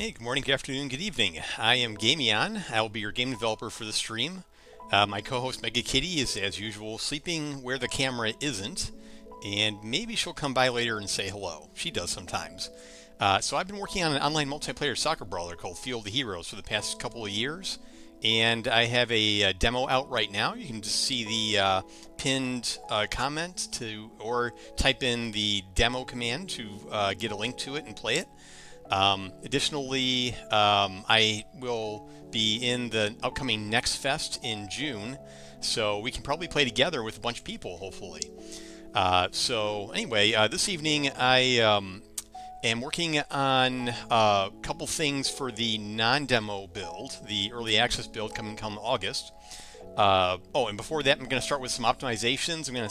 Hey, good morning, good afternoon, good evening. I am Gamion. I will be your game developer for the stream. My co-host Mega Kitty is, as usual, sleeping where the camera isn't, and maybe she'll come by later and say hello. She does sometimes. So I've been working on an online multiplayer soccer brawler called Field of Heroes for the past couple of years, and I have a demo out right now. You can just see the pinned comment or type in the demo command to get a link to it and play it. Additionally, I will be in the upcoming Next Fest in June, so we can probably play together with a bunch of people, hopefully. So anyway, this evening I am working on a couple things for the non-demo build, the early access build coming come August. And before that, I'm going to start with some optimizations. I'm going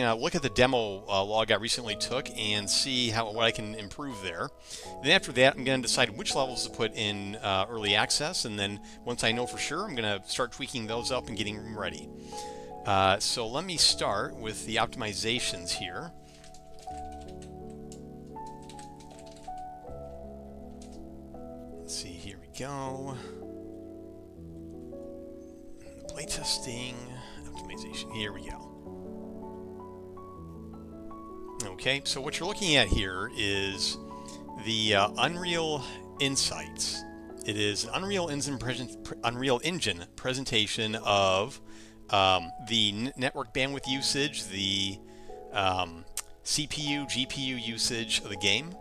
to look at the demo log I recently took and see what I can improve there. Then after that, I'm going to decide which levels to put in early access, and then once I know for sure, I'm going to start tweaking those up and getting them ready. So let me start with the optimizations here. Let's see, here we go. Playtesting, optimization, here we go. Okay, so what you're looking at here is the Unreal Insights. It is an Unreal Engine presentation of the network bandwidth usage, the CPU, GPU usage of the game.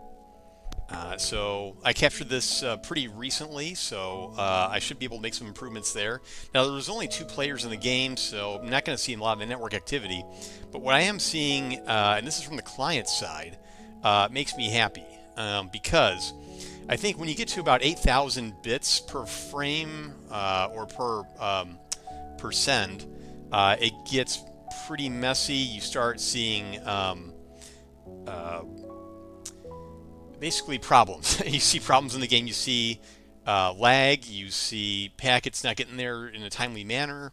So I captured this pretty recently, so I should be able to make some improvements there. Now, there's only 2 players in the game, so I'm not going to see a lot of the network activity. But what I am seeing, and this is from the client side, makes me happy because I think when you get to about 8,000 bits per frame or per send, it gets pretty messy. You start seeing basically problems. You see problems in the game. You see lag. You see packets not getting there in a timely manner.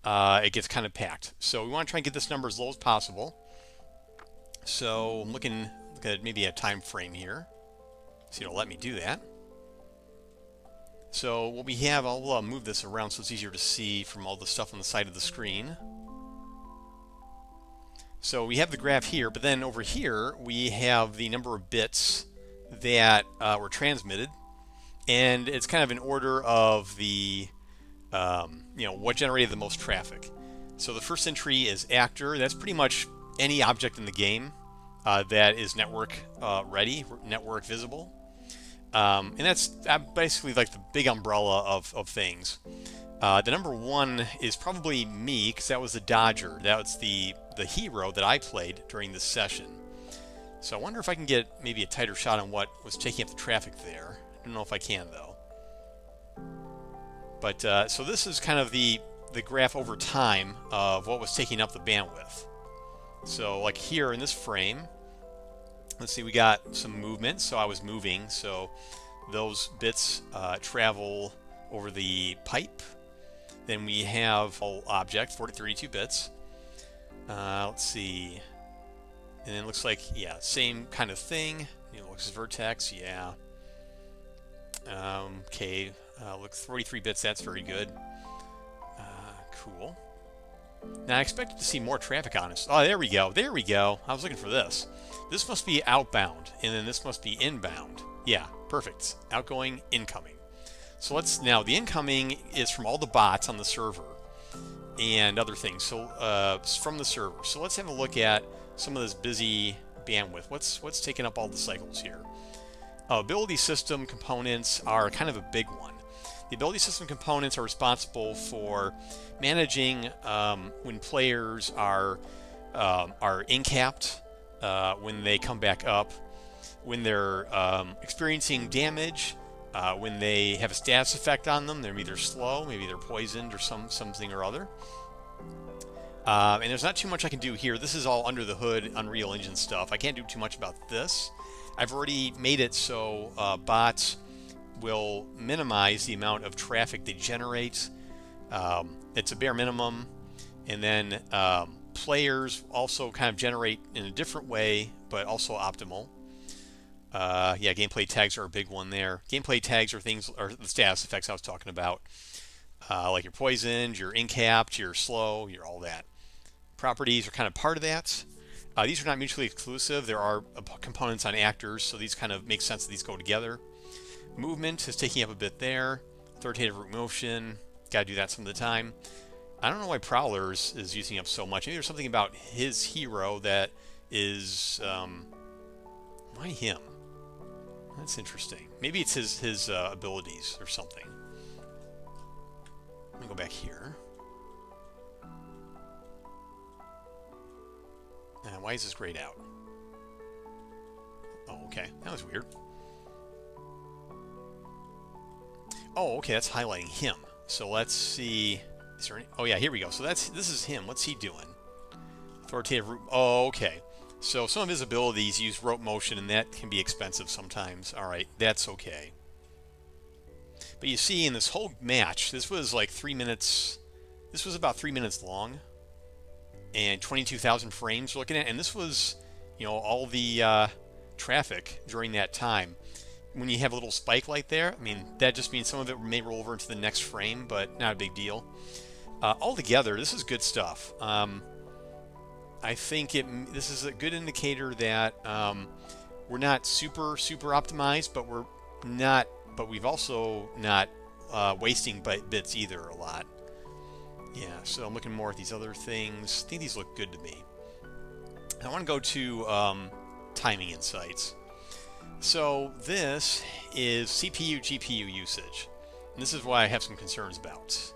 It gets kind of packed. So we want to try and get this number as low as possible. So I'm looking at maybe a time frame here. So it'll let me do that. So what we have, I'll move this around so it's easier to see from all the stuff on the side of the screen. So we have the graph here, but then over here we have the number of bits that were transmitted, and it's kind of in order of the what generated the most traffic. So the first entry is actor. That's pretty much any object in the game that is network ready, network visible, and that's basically like the big umbrella of things. The number 1 is probably me, because that was the Dodger. That was the hero that I played during this session. So I wonder if I can get maybe a tighter shot on what was taking up the traffic there. I don't know if I can, though. But so this is kind of the graph over time of what was taking up the bandwidth. So like here in this frame, let's see, we got some movement. So I was moving. So those bits travel over the pipe. Then we have whole object, 32 bits. Let's see. And then it looks like, yeah, same kind of thing. Looks vertex, yeah. Okay, looks 43 bits, that's very good. Cool. Now I expected to see more traffic on us. Oh, there we go, there we go. I was looking for this. This must be outbound, and then this must be inbound. Yeah, perfect. Outgoing, incoming. So now the incoming is from all the bots on the server and other things. So it's from the server. So let's have a look at some of this busy bandwidth. What's taking up all the cycles here? Ability system components are kind of a big one. The ability system components are responsible for managing when players are incapped, when they come back up, when they're experiencing damage, when they have a status effect on them. They're either slow, maybe they're poisoned, or something or other. And there's not too much I can do here. This is all under the hood Unreal Engine stuff. I can't do too much about this. I've already made it so bots will minimize the amount of traffic they generate. It's a bare minimum. And then players also kind of generate in a different way, but also optimal. Yeah, gameplay tags are a big one there. Gameplay tags are things, are the status effects I was talking about, like you're poisoned, you're incapped, you're slow, you're all that. Properties are kind of part of that. These are not mutually exclusive. There are components on actors, so these kind of make sense that these go together. Movement is taking up a bit there. Authoritative root motion, got to do that some of the time. I don't know why Prowlers is using up so much. Maybe there's something about his hero that is, why him? That's interesting. Maybe it's his abilities or something. Let me go back here. Why is this grayed out? Oh, okay. That was weird. Oh, okay. That's highlighting him. So let's see. Is there any, oh, yeah. Here we go. So this is him. What's he doing? Authoritative root. Oh, okay. So some of his abilities use rope motion, and that can be expensive sometimes. All right. That's okay. But you see, in this whole match, this was like 3 minutes. This was about 3 minutes long. And 22,000 frames we're looking at, and this was, you know, all the traffic during that time. When you have a little spike like there, I mean, that just means some of it may roll over into the next frame, but not a big deal. Altogether, this is good stuff. I think this is a good indicator that we're not super optimized, but we've also not wasting bits either a lot. Yeah, so I'm looking more at these other things. I think these look good to me. I want to go to timing insights. So this is CPU, GPU usage. And this is why I have some concerns about.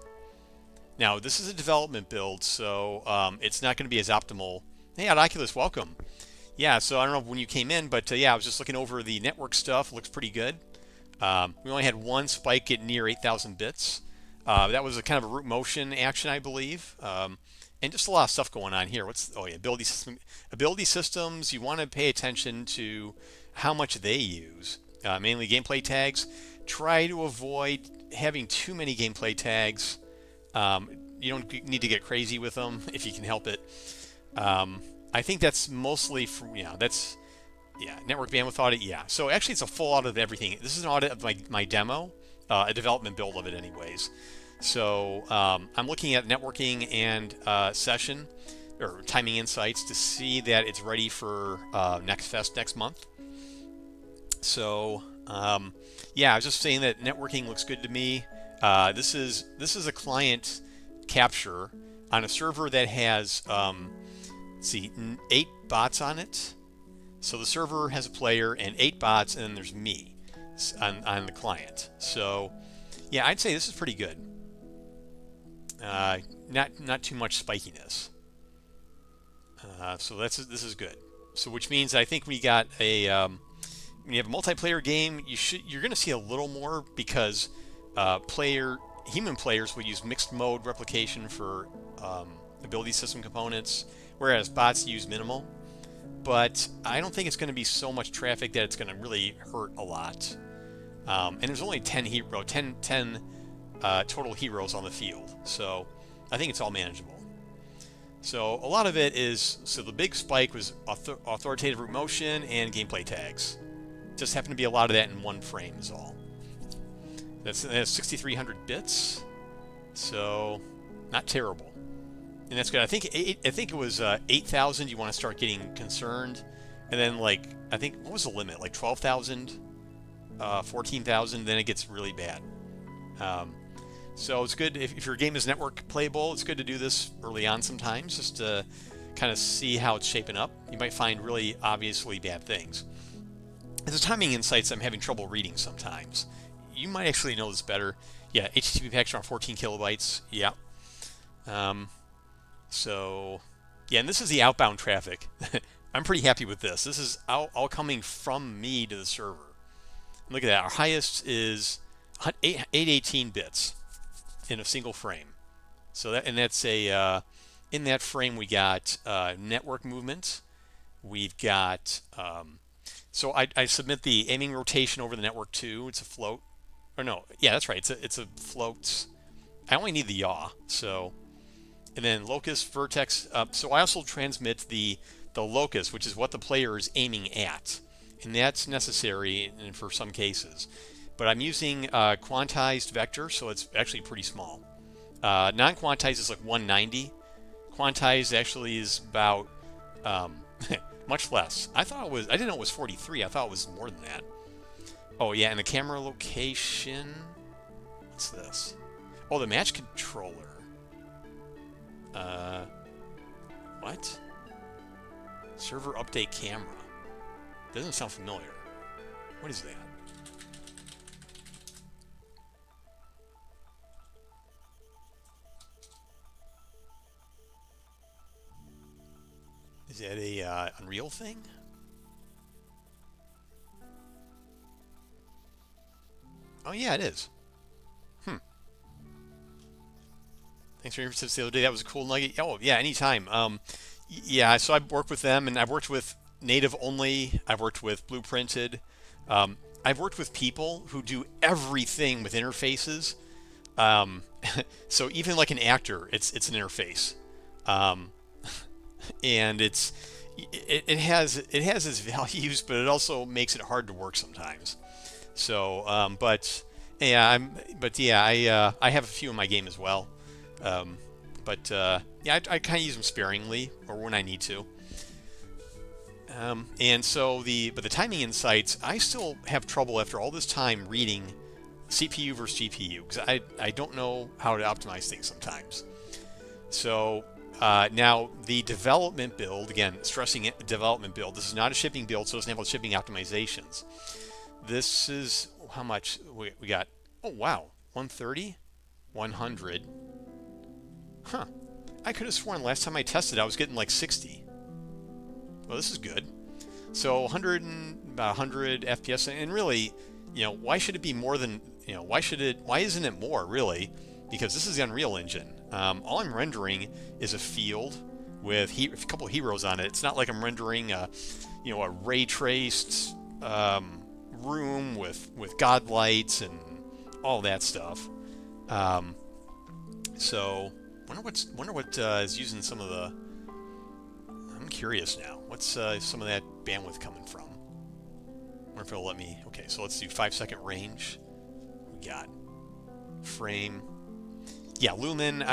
Now, this is a development build, so it's not going to be as optimal. Hey, Oculus, welcome. Yeah, so I don't know when you came in, but yeah, I was just looking over the network stuff. Looks pretty good. We only had one spike at near 8,000 bits. That was a kind of a root motion action, I believe, and just a lot of stuff going on here. Oh yeah, ability systems. You want to pay attention to how much they use. Mainly gameplay tags. Try to avoid having too many gameplay tags. You don't need to get crazy with them if you can help it. I think that's mostly from that's network bandwidth audit. Yeah, so actually it's a full audit of everything. This is an audit of my demo. A development build of it anyways. So I'm looking at networking and session or timing insights to see that it's ready for Next Fest next month. So yeah, I was just saying that networking looks good to me. This is a client capture on a server that has let's see, 8 bots on it. So the server has a player and 8 bots, and then there's me on the client. So yeah, I'd say this is pretty good. Not too much spikiness. So this is good. So which means I think we got a when you have a multiplayer game, you're going to see a little more because human players would use mixed mode replication for ability system components, whereas bots use minimal. But I don't think it's going to be so much traffic that it's going to really hurt a lot. And there's only 10 total heroes on the field, so I think it's all manageable. So a lot of it is, so the big spike was authoritative root motion and gameplay tags. Just happened to be a lot of that in one frame is all. That's 6,300 bits, so not terrible. And that's good. I think it was 8,000. You want to start getting concerned, and then like I think what was the limit? Like 12,000, 14,000. Then it gets really bad. So it's good if your game is network playable. It's good to do this early on sometimes, just to kind of see how it's shaping up. You might find really obviously bad things. As a timing insights, I'm having trouble reading sometimes. You might actually know this better. Yeah, HTTP package around 14 kilobytes. Yeah. So, yeah, and this is the outbound traffic. I'm pretty happy with this. This is all coming from me to the server. Look at that. Our highest is 818 bits in a single frame. So that's a in that frame we got network movement. We've got so I submit the aiming rotation over the network too. It's a float. Or no, yeah, that's right. It's a float. I only need the yaw. So. And then locus, vertex. So I also transmit the locus, which is what the player is aiming at. and that's necessary for some cases. But I'm using quantized vector, so it's actually pretty small. Non-quantized is like 190. Quantized actually is about much less. I didn't know it was 43. I thought it was more than that. Oh yeah, and the camera location. What's this? Oh, the match controller. What? Server update camera. Doesn't sound familiar. What is that? Is that a Unreal thing? Oh yeah, it is. Thanks for your tips the other day. That was a cool nugget. Oh yeah, anytime. Yeah, so I've worked with them, and I've worked with native only. I've worked with blueprinted. I've worked with people who do everything with interfaces. Um, so even like an actor, it's an interface, um, and it has its values, but it also makes it hard to work sometimes. So, I have a few in my game as well. Um, yeah, I kind of use them sparingly or when I need to. And so the timing insights, I still have trouble after all this time reading CPU versus GPU because I don't know how to optimize things sometimes. So now the development build, again, stressing it, development build. This is not a shipping build, so it doesn't have all the shipping optimizations. This is how much we got. Oh wow, 130, 100. Huh. I could have sworn last time I tested I was getting like 60. Well, this is good. So 100 and about 100 FPS, and really, why should it be more than, why isn't it more really? Because this is the Unreal Engine. All I'm rendering is a field with a couple of heroes on it. It's not like I'm rendering a ray traced room with god lights and all that stuff. So wonder what is using some of the. I'm curious now. What's some of that bandwidth coming from? I wonder if it'll let me. Okay, so let's do 5-second range. We got frame. Yeah, Lumen.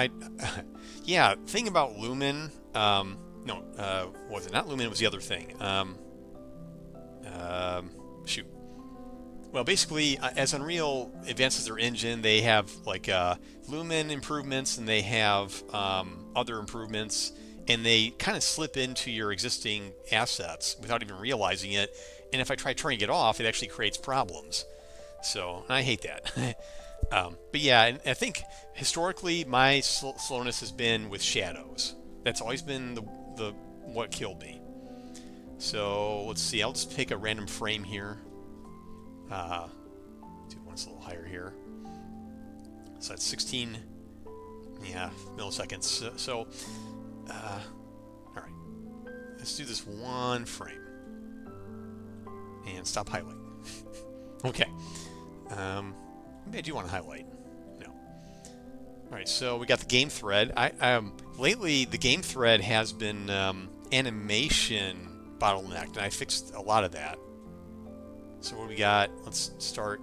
Yeah, thing about Lumen. No, was it not Lumen? It was the other thing. Shoot. Well, basically, as Unreal advances their engine, they have like Lumen improvements, and they have other improvements, and they kind of slip into your existing assets without even realizing it. And if I try turning it off, it actually creates problems. So I hate that. But yeah, and I think historically my slowness has been with shadows. That's always been the what killed me. So let's see. I'll just pick a random frame here. Do one's a little higher here. So that's 16, milliseconds. So, all right, let's do this one frame and stop highlighting. Okay. Maybe I do want to highlight. No. All right. So we got the game thread. Lately the game thread has been animation bottlenecked, and I fixed a lot of that. So what do we got? Let's start.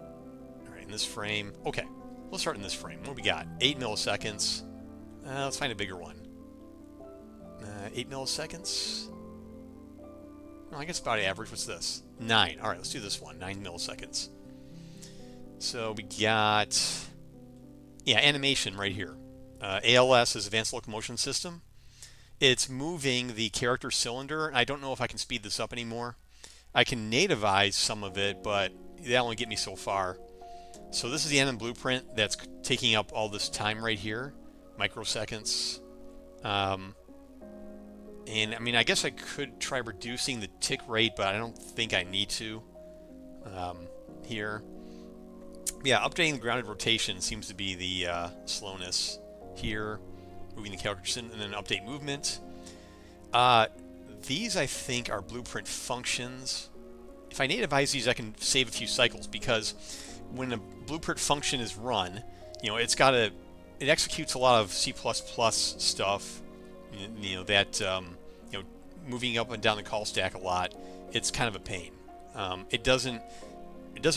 All right, in this frame. Okay, we'll start in this frame. What do we got? 8 milliseconds. Let's find a bigger one. 8 milliseconds. No, I guess about average. What's this? 9. All right, let's do this one. 9 milliseconds. So we got, animation right here. ALS is Advanced Locomotion System. It's moving the character cylinder. I don't know if I can speed this up anymore. I can nativize some of it, but that'll only get me so far. So this is the NM blueprint that's taking up all this time right here, microseconds. And I mean, I guess I could try reducing the tick rate, but I don't think I need to here. Yeah, updating the grounded rotation seems to be the slowness here. Moving the character and then update movement. These, I think, are blueprint functions. If I nativize these, I can save a few cycles, because when a blueprint function is run, it executes a lot of C++ stuff, that moving up and down the call stack a lot, it's kind of a pain. It doesn't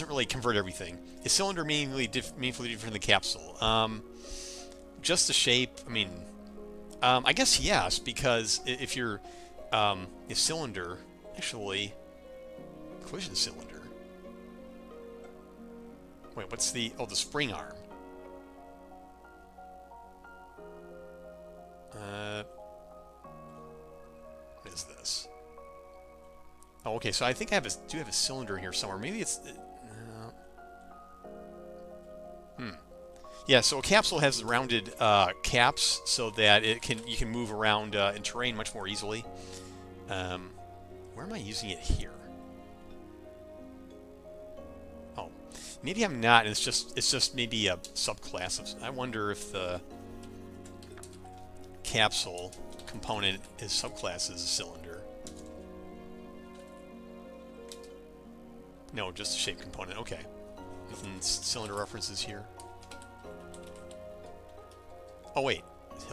really convert everything. Is cylinder meaningfully different than the capsule? Just the shape. I mean, I guess yes, because if you're a cylinder, actually, collision cylinder. Wait, what's the the spring arm? What is this? Oh, okay. So I think I do have a cylinder in here somewhere. Maybe it's. Yeah. So a capsule has rounded caps so that you can move around in terrain much more easily. Where am I using it here? Oh, maybe I'm not. It's just maybe a subclass of. I wonder if the capsule component is subclass is a cylinder. No, just a shape component. Okay. Nothing cylinder references here. Oh wait,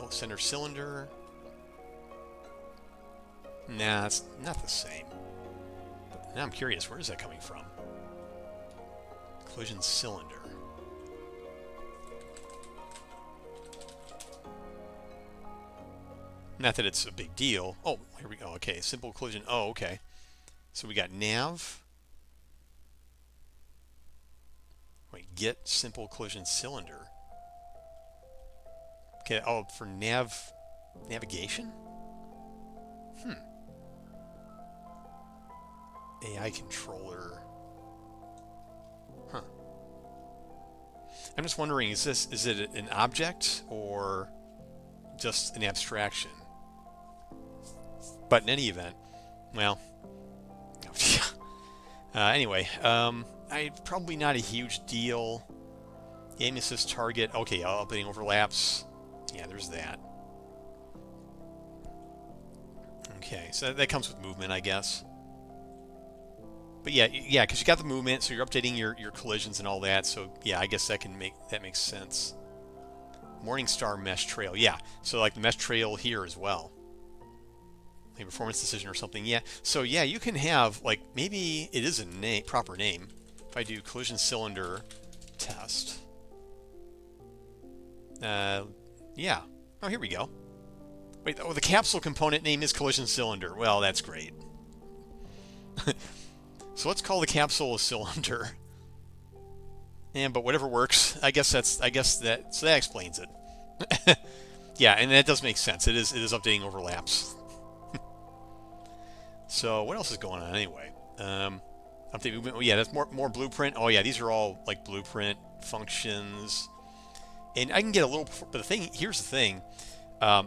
center cylinder. Nah, it's not the same. But now I'm curious, where is that coming from? Collision cylinder. Not that it's a big deal. Oh, here we go. Okay, simple collision. Oh, okay. So we got nav. Wait, get simple collision cylinder. Okay, oh, for navigation? AI controller. Huh. I'm just wondering, is it an object or just an abstraction? But in any event, well, anyway, probably not a huge deal. Aim assist target. Okay, updating overlaps. Yeah, there's that. Okay, so that comes with movement, I guess. But yeah, because you got the movement, so you're updating your collisions and all that. So yeah, I guess that makes sense. Morningstar mesh trail. Yeah, so like the mesh trail here as well. A performance decision or something. Yeah. So yeah, you can have like maybe it is a proper name. If I do collision cylinder test. Yeah. Oh, here we go. Wait, the capsule component name is collision cylinder. Well, that's great. So let's call the capsule a cylinder. But whatever works. So that explains it. Yeah, and that does make sense. It is updating overlaps. So what else is going on anyway? Update movement. Oh yeah, that's more blueprint. Oh yeah, these are all like blueprint functions. And I can get a little, but here's the thing.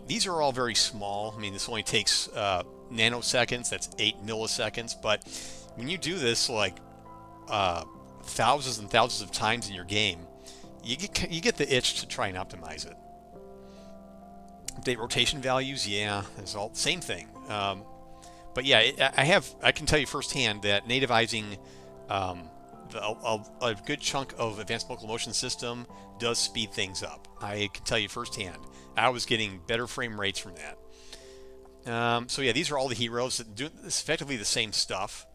These are all very small. I mean, this only takes nanoseconds. That's 8 milliseconds. But when you do this like thousands and thousands of times in your game, you get the itch to try and optimize it. Update rotation values. Yeah, it's all same thing. But yeah, I can tell you firsthand that nativizing a good chunk of advanced local motion system does speed things up. I can tell you firsthand. I was getting better frame rates from that. So yeah, these are all the heroes that do effectively the same stuff.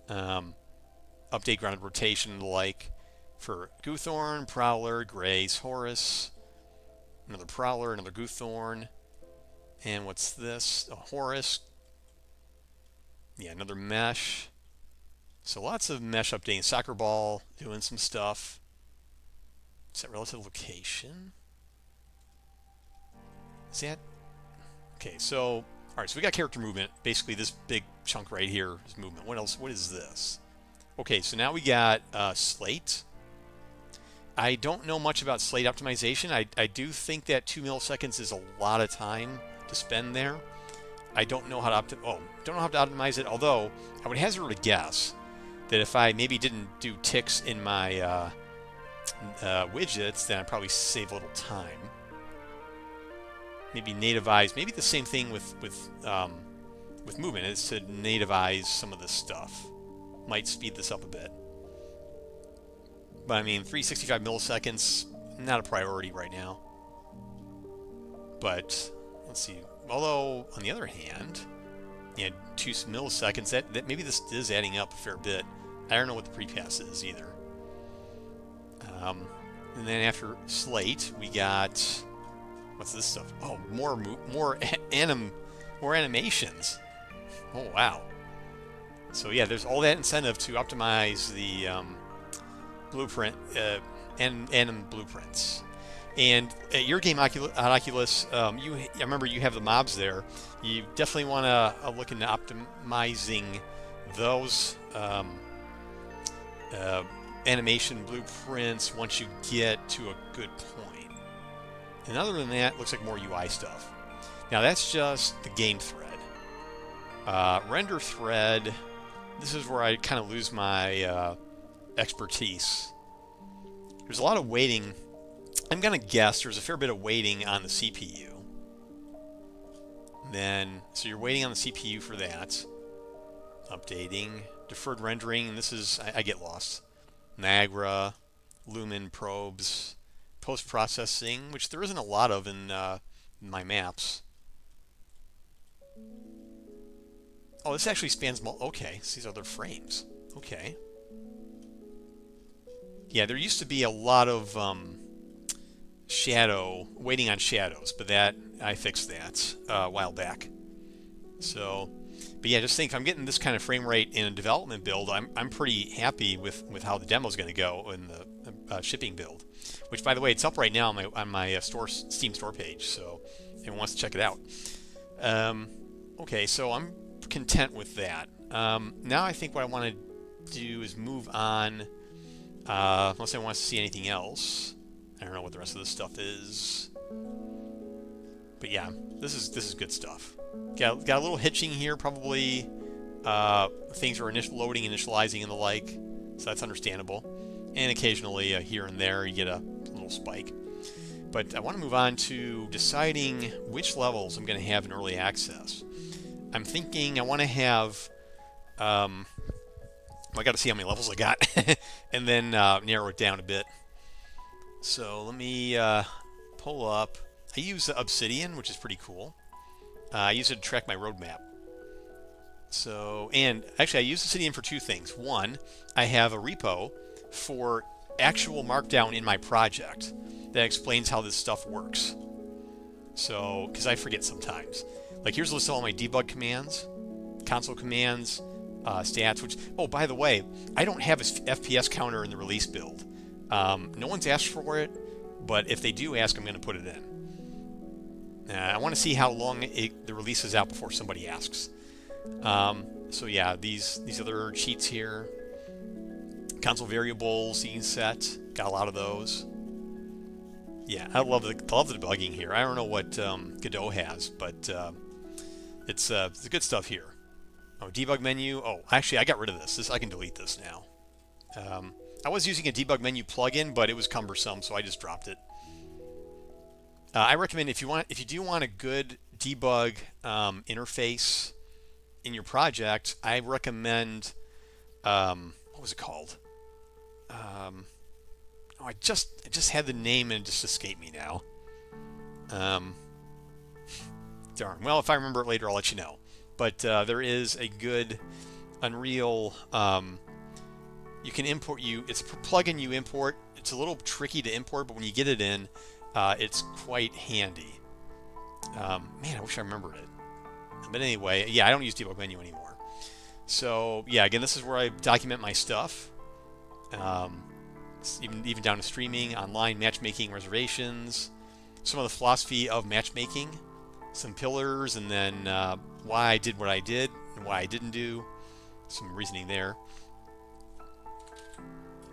Update grounded rotation and the like for Goothorn, Prowler, Grace, Horus, another Prowler, another Goothorn, and what's this? Horus. Yeah, another mesh. So lots of mesh updating. Soccer ball doing some stuff. Set relative location. Is that? Okay, so all right. So we got character movement. Basically, this big chunk right here is movement. What else? What is this? Okay, so now we got slate. I don't know much about slate optimization. I do think that 2 milliseconds is a lot of time to spend there. I don't know how to optimize it. Although I would hazard a guess that if I maybe didn't do ticks in my widgets, then I'd probably save a little time. Maybe nativize. Maybe the same thing with movement is to nativize some of this stuff. Might speed this up a bit. But I mean, 365 milliseconds, not a priority right now. But let's see. Although on the other hand, 2 milliseconds. That maybe this is adding up a fair bit. I don't know what the prepass is either. And then after slate, we got, what's this stuff? Oh, more animations. Oh wow. So yeah, there's all that incentive to optimize the blueprint anim blueprints. And at your game on Oculus, I remember you have the mobs there. You definitely want to look into optimizing those animation blueprints once you get to a good point. And other than that, looks like more UI stuff. Now that's just the game thread. Render thread, this is where I kind of lose my expertise. There's a lot of waiting. I'm going to guess there's a fair bit of waiting on the CPU. Then, so you're waiting on the CPU for that. Updating, deferred rendering, and this is, I get lost. Niagara, Lumen probes, post-processing, which there isn't a lot of in my maps. Oh, this actually spans, okay, these other frames. Okay. Yeah, there used to be a lot of waiting on shadows, but that I fixed that a while back. So, but yeah, just think if I'm getting this kind of frame rate in a development build, I'm pretty happy with how the demo's going to go in the shipping build. Which, by the way, it's up right now on my Steam store page, so if anyone wants to check it out. Okay, so I'm content with that. Now I think what I want to do is move on. Unless I want to see anything else. I don't know what the rest of this stuff is. But yeah, this is good stuff. Got a little hitching here, probably things are loading, initializing, and the like. So that's understandable. And occasionally here and there you get a little spike. But I want to move on to deciding which levels I'm going to have in early access. I'm thinking I want to have I got to see how many levels I got and then narrow it down a bit. So let me pull up. I use Obsidian, which is pretty cool. I use it to track my roadmap. So, and actually I use Obsidian for two things. One, I have a repo for actual markdown in my project that explains how this stuff works. So, because I forget sometimes. Like here's a list of all my debug commands, console commands, stats, which, oh, by the way, I don't have a FPS counter in the release build. No one's asked for it, but if they do ask, I'm going to put it in. I want to see how long the release is out before somebody asks. So yeah, these other cheats here, console variables, scene set, got a lot of those. Yeah, I love the debugging here. I don't know what Godot has, but it's the good stuff here. Oh, debug menu. Oh, actually, I got rid of this. I can delete this now. I was using a debug menu plugin, but it was cumbersome, so I just dropped it. I recommend if you do want a good debug interface in your project, I recommend what was it called? Oh, I just had the name and it just escaped me now. Darn. Well, if I remember it later, I'll let you know. But there is a good Unreal. You can import. It's a plugin you import. It's a little tricky to import, but when you get it in, it's quite handy. Man, I wish I remembered it. But anyway, yeah, I don't use debug menu anymore. So yeah, again, this is where I document my stuff. Even down to streaming, online matchmaking, reservations, some of the philosophy of matchmaking, some pillars, and then why I did what I did and why I didn't do, some reasoning there.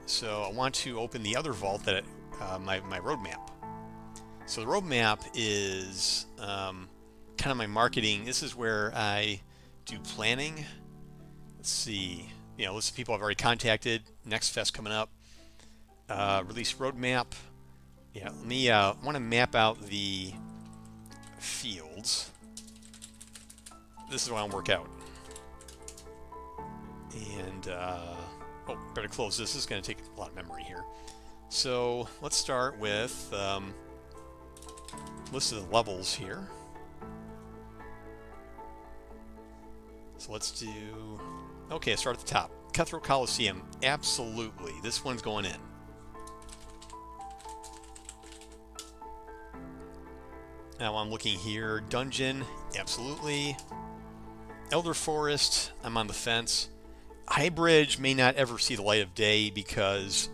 So I want to open the other vault that my roadmap. So the roadmap is kind of my marketing. This is where I do planning. Let's see, list of people I've already contacted. Next Fest coming up. Release roadmap. Yeah, let me want to map out the fields. This is what I want to work out. And oh, better close this. This is going to take a lot of memory here. So let's start with list of the levels here. So let's do, okay, start at the top. Cutthroat Coliseum, absolutely. This one's going in. Now I'm looking here, Dungeon, absolutely. Elder Forest, I'm on the fence. High Bridge may not ever see the light of day because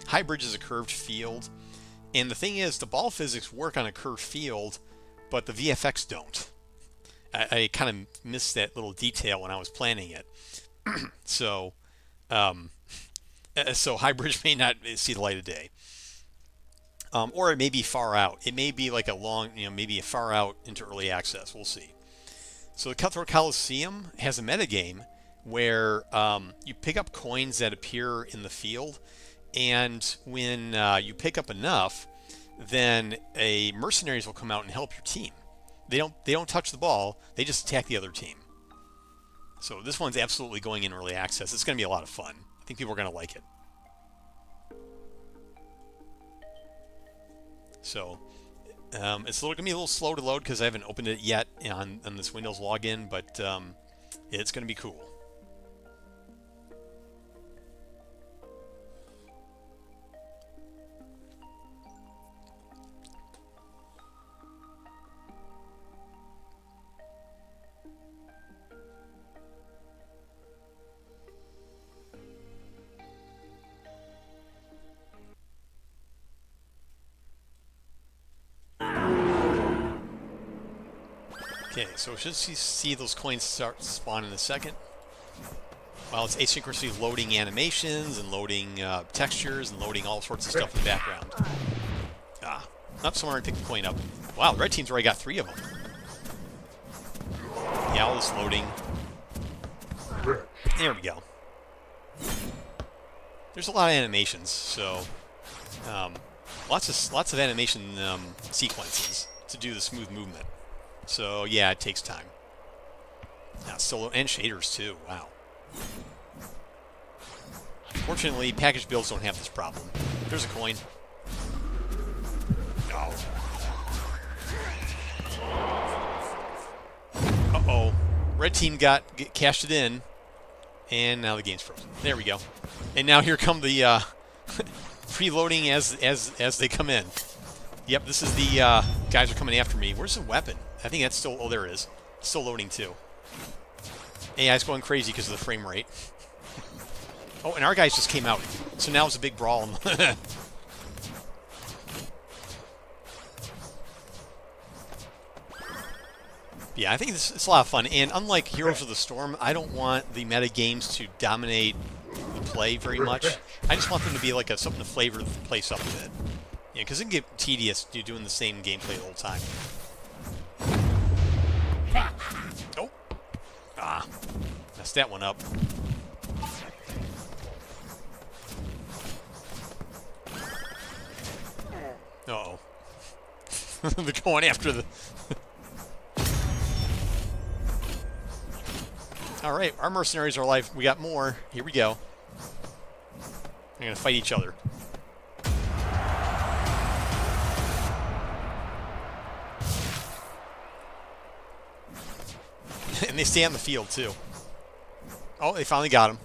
High Bridge is a curved field. And the thing is, the ball physics work on a curved field, but the VFX don't. I kind of missed that little detail when I was planning it. So High Bridge may not see the light of day. Or it may be far out. It may be like a long, maybe a far out into early access. We'll see. So the Cutthroat Coliseum has a metagame where you pick up coins that appear in the field, and when you pick up enough, then mercenaries will come out and help your team. They don't touch the ball. They just attack the other team. So this one's absolutely going in early access. It's going to be a lot of fun. I think people are going to like it. So it's going to be a little slow to load because I haven't opened it yet on this Windows login, but it's going to be cool. Okay, so we should see those coins start spawning in a second. While it's asynchronously loading animations and loading textures and loading all sorts of stuff in the background. Somewhere I picked the coin up. Wow, the red team's already got 3 of them. Yeah, all this loading. There we go. There's a lot of animations, so lots of animation sequences to do the smooth movement. So yeah, it takes time. Solo and shaders too. Wow. Fortunately, package builds don't have this problem. There's a coin. Oh. Uh-oh. Red team cashed it in, and now the game's frozen. There we go. And now here come the preloading as they come in. Yep, this is the guys are coming after me. Where's the weapon? I think that's still... Oh, there it is. Still loading, too. AI's going crazy because of the frame rate. Oh, and our guys just came out. So now it's a big brawl. Yeah, I think it's a lot of fun. And unlike Heroes of the Storm, I don't want the meta games to dominate the play very much. I just want them to be like something to flavor the place up a bit. Yeah, because it can get tedious doing the same gameplay the whole time. Oh. Messed that one up. Uh-oh. They're going after the... Alright, our mercenaries are alive. We got more. Here we go. They're going to fight each other. And they stay on the field, too. Oh, they finally got him.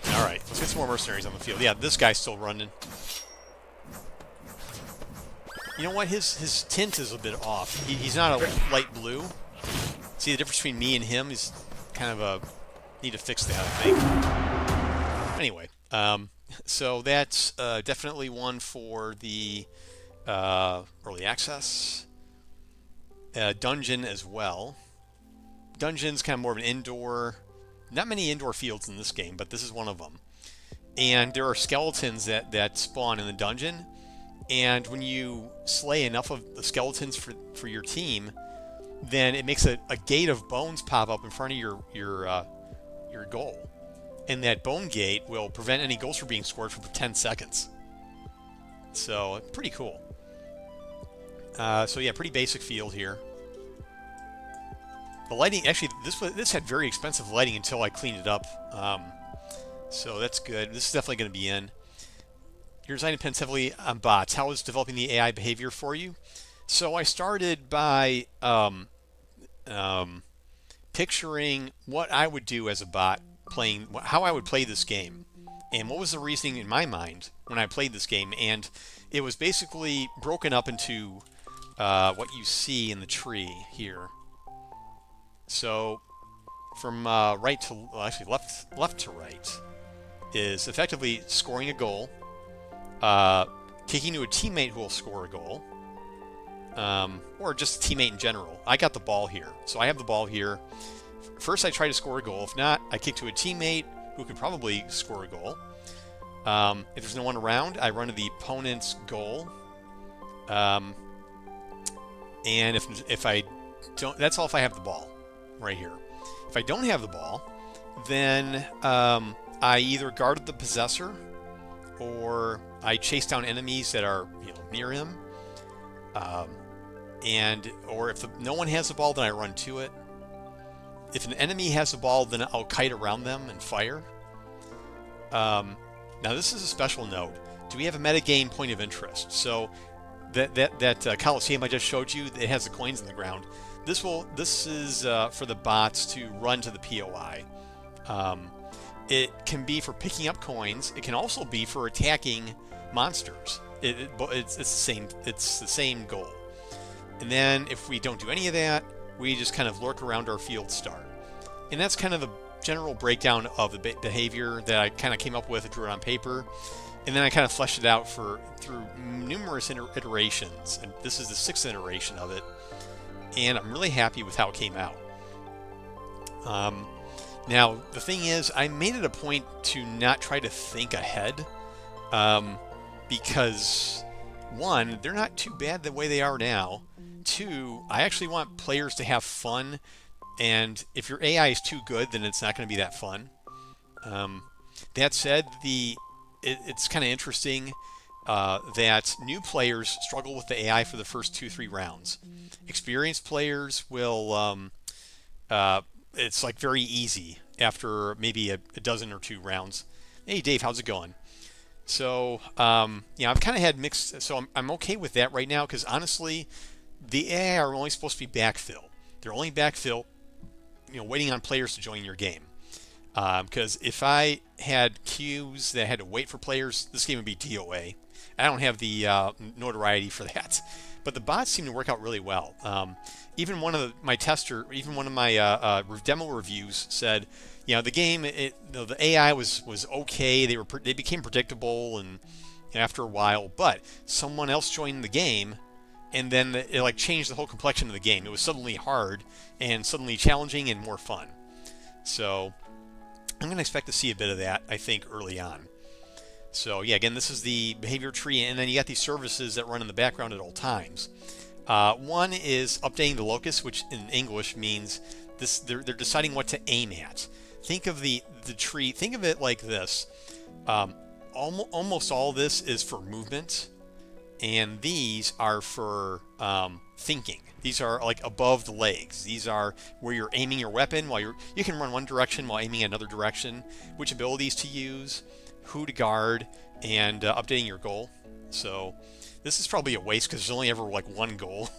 Alright, let's get some more mercenaries on the field. Yeah, this guy's still running. You know what? His tint is a bit off. He's not a light blue. See the difference between me and him? He's kind of a... Need to fix that, I think. Anyway, so that's definitely one for the early access. Dungeon as well. Dungeon's kind of more of an indoor... Not many indoor fields in this game, but this is one of them. And there are skeletons that spawn in the dungeon. And when you slay enough of the skeletons for your team, then it makes a gate of bones pop up in front of your goal. And that bone gate will prevent any ghosts from being scored for 10 seconds. So, pretty cool. So yeah, pretty basic field here. The lighting, actually, this had very expensive lighting until I cleaned it up. So that's good. This is definitely going to be in. Your design depends heavily on bots. How is developing the AI behavior for you? So I started by picturing what I would do as a bot playing, how I would play this game, and what was the reasoning in my mind when I played this game. And it was basically broken up into what you see in the tree here. So from right to, well, actually left to right is effectively scoring a goal, kicking to a teammate who will score a goal, or just a teammate in general. I got the ball here, so I have the ball here. First I try to score a goal. If not, I kick to a teammate who could probably score a goal. If there's no one around, I run to the opponent's goal. And if I don't, that's all if I have the ball right here. If I don't have the ball, then I either guard the possessor, or I chase down enemies that are near him. Or if no one has the ball, then I run to it. If an enemy has the ball, then I'll kite around them and fire. Now this is a special note. Do we have a metagame point of interest? So that Coliseum I just showed you, it has the coins in the ground. This is for the bots to run to the POI. It can be for picking up coins. It can also be for attacking monsters. It's the same goal. And then if we don't do any of that, we just kind of lurk around our field start. And that's kind of the general breakdown of the behavior that I kind of came up with and drew it on paper. And then I kind of fleshed it out through numerous iterations. And this is the 6th iteration of it. And I'm really happy with how it came out. Now, the thing is, I made it a point to not try to think ahead. Because, one, they're not too bad the way they are now. Two, I actually want players to have fun, and if your AI is too good, then it's not going to be that fun. That said, it's kind of interesting that new players struggle with the AI for the first 2-3 rounds. Experienced players will, it's like very easy after maybe a dozen or 2 rounds. Hey Dave, how's it going? So, I've kind of had mixed, so I'm okay with that right now, because honestly, the AI are only supposed to be backfill. They're only backfill, waiting on players to join your game. Because if I had queues that had to wait for players, this game would be DOA. I don't have the notoriety for that. But the bots seem to work out really well. Even one of my demo reviews said, the game, the AI was okay. They became predictable, and after a while, but someone else joined the game, and then it changed the whole complexion of the game. It was suddenly hard and suddenly challenging and more fun. So I'm going to expect to see a bit of that, I think, early on. So yeah, again, this is the behavior tree, and then you got these services that run in the background at all times. One is updating the locus, which in English means they're deciding what to aim at. Think of the tree, think of it like this. Almost all this is for movement, and these are for thinking. These are like above the legs. These are where you're aiming your weapon while you can run one direction while aiming another direction, which abilities to use, who to guard, and updating your goal. So this is probably a waste because there's only ever one goal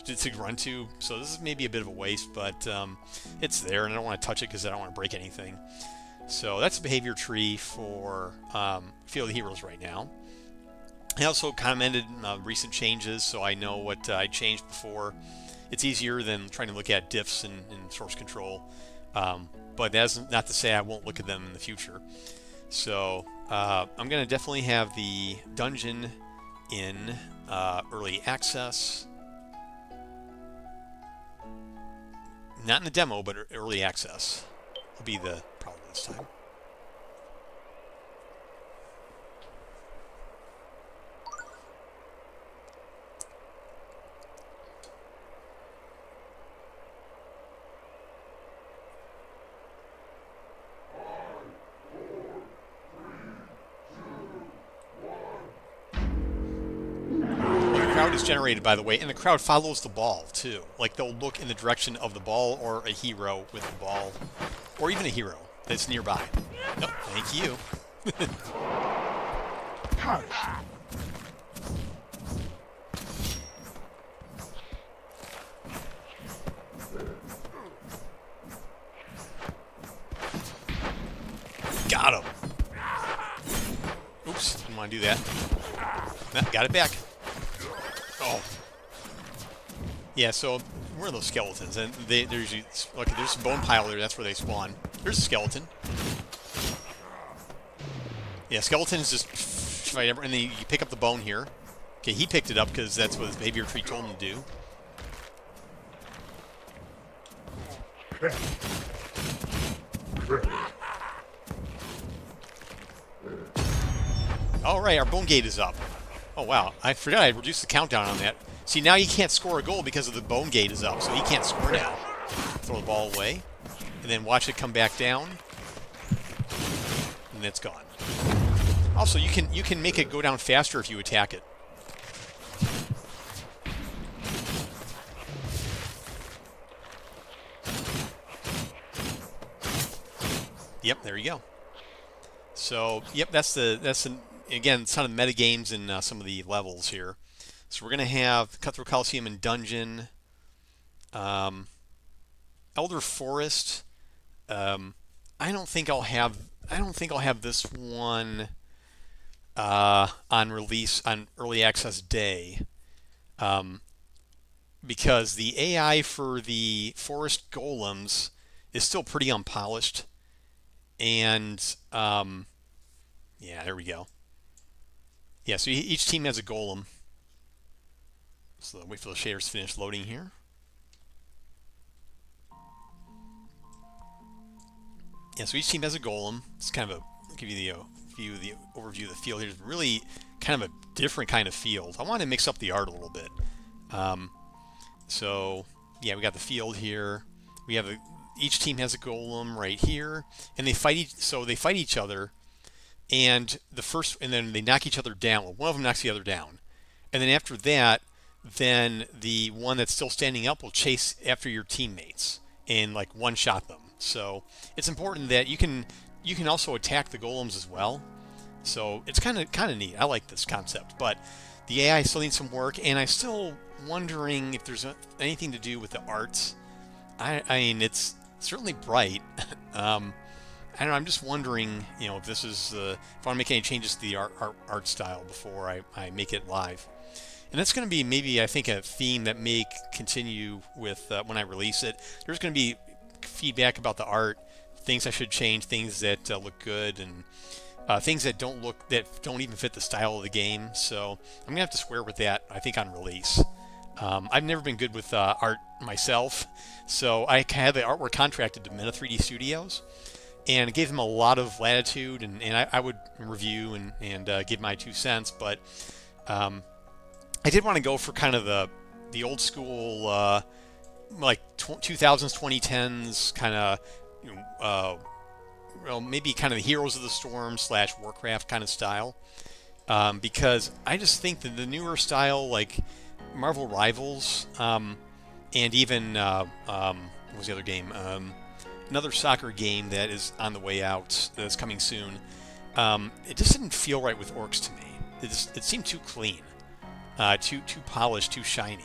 to run to. So this is maybe a bit of a waste, but it's there, and I don't want to touch it because I don't want to break anything. So that's the behavior tree for Field of Heroes right now. I also commented recent changes, so I know what I changed before. It's easier than trying to look at diffs and source control, but that's not to say I won't look at them in the future. So I'm going to definitely have the dungeon in early access. Not in the demo, but early access will be the problem this time. Is generated, by the way, and the crowd follows the ball too. They'll look in the direction of the ball or a hero with the ball, or even a hero that's nearby. Nope, thank you. Got him. Oops, didn't want to do that. Nah, got it back. Oh. Yeah, so where are those skeletons? And there's usually, okay, there's a bone pile there. That's where they spawn. There's a skeleton. Yeah, skeletons just right, and then you pick up the bone here. Okay, he picked it up because that's what his behavior tree told him to do. All right, our bone gate is up. Oh wow, I forgot I reduced the countdown on that. See, now you can't score a goal because of the bone gate is up, so he can't score now. Throw the ball away, and then watch it come back down, and it's gone. Also, you can make it go down faster if you attack it. Yep, there you go. So, yep, that's again, some of the meta games in some of the levels here. So we're gonna have Cutthroat Coliseum and Dungeon, Elder Forest. I don't think I'll have this one on release on early access day, because the AI for the forest golems is still pretty unpolished, and yeah, there we go. Yeah, so each team has a golem. So wait for the shaders to finish loading here. Yeah, so each team has a golem. It's kind of give you the overview of the field here. It's really kind of a different kind of field. I want to mix up the art a little bit. So yeah, we got the field here. We have each team has a golem right here, and they fight each other, and then they knock each other down. Well, one of them knocks the other down, and then after that, then the one that's still standing up will chase after your teammates and like one-shot them. So it's important that you can also attack the golems as well. So it's kind of neat. I like this concept, but the AI still needs some work, and I'm still wondering if there's anything to do with the arts. I mean, it's certainly bright. I don't know. I'm just wondering, if this is if I want to make any changes to the art style before I make it live. And that's going to be maybe, I think, a theme that may continue with when I release it. There's going to be feedback about the art, things I should change, things that look good, and things that don't even fit the style of the game. So I'm gonna have to square with that, I think, on release. I've never been good with art myself, so I had the artwork contracted to Meta 3D Studios, and it gave them a lot of latitude, and I would review and give my 2 cents, but I did want to go for kind of the old school, like 2000s, 2010s kind of, well, maybe kind of the Heroes of the Storm / Warcraft kind of style, because I just think that the newer style, like Marvel Rivals, and even what was the other game? Another soccer game that is on the way out, that's coming soon. It just didn't feel right with orcs to me. It seemed too clean. Too polished, too shiny.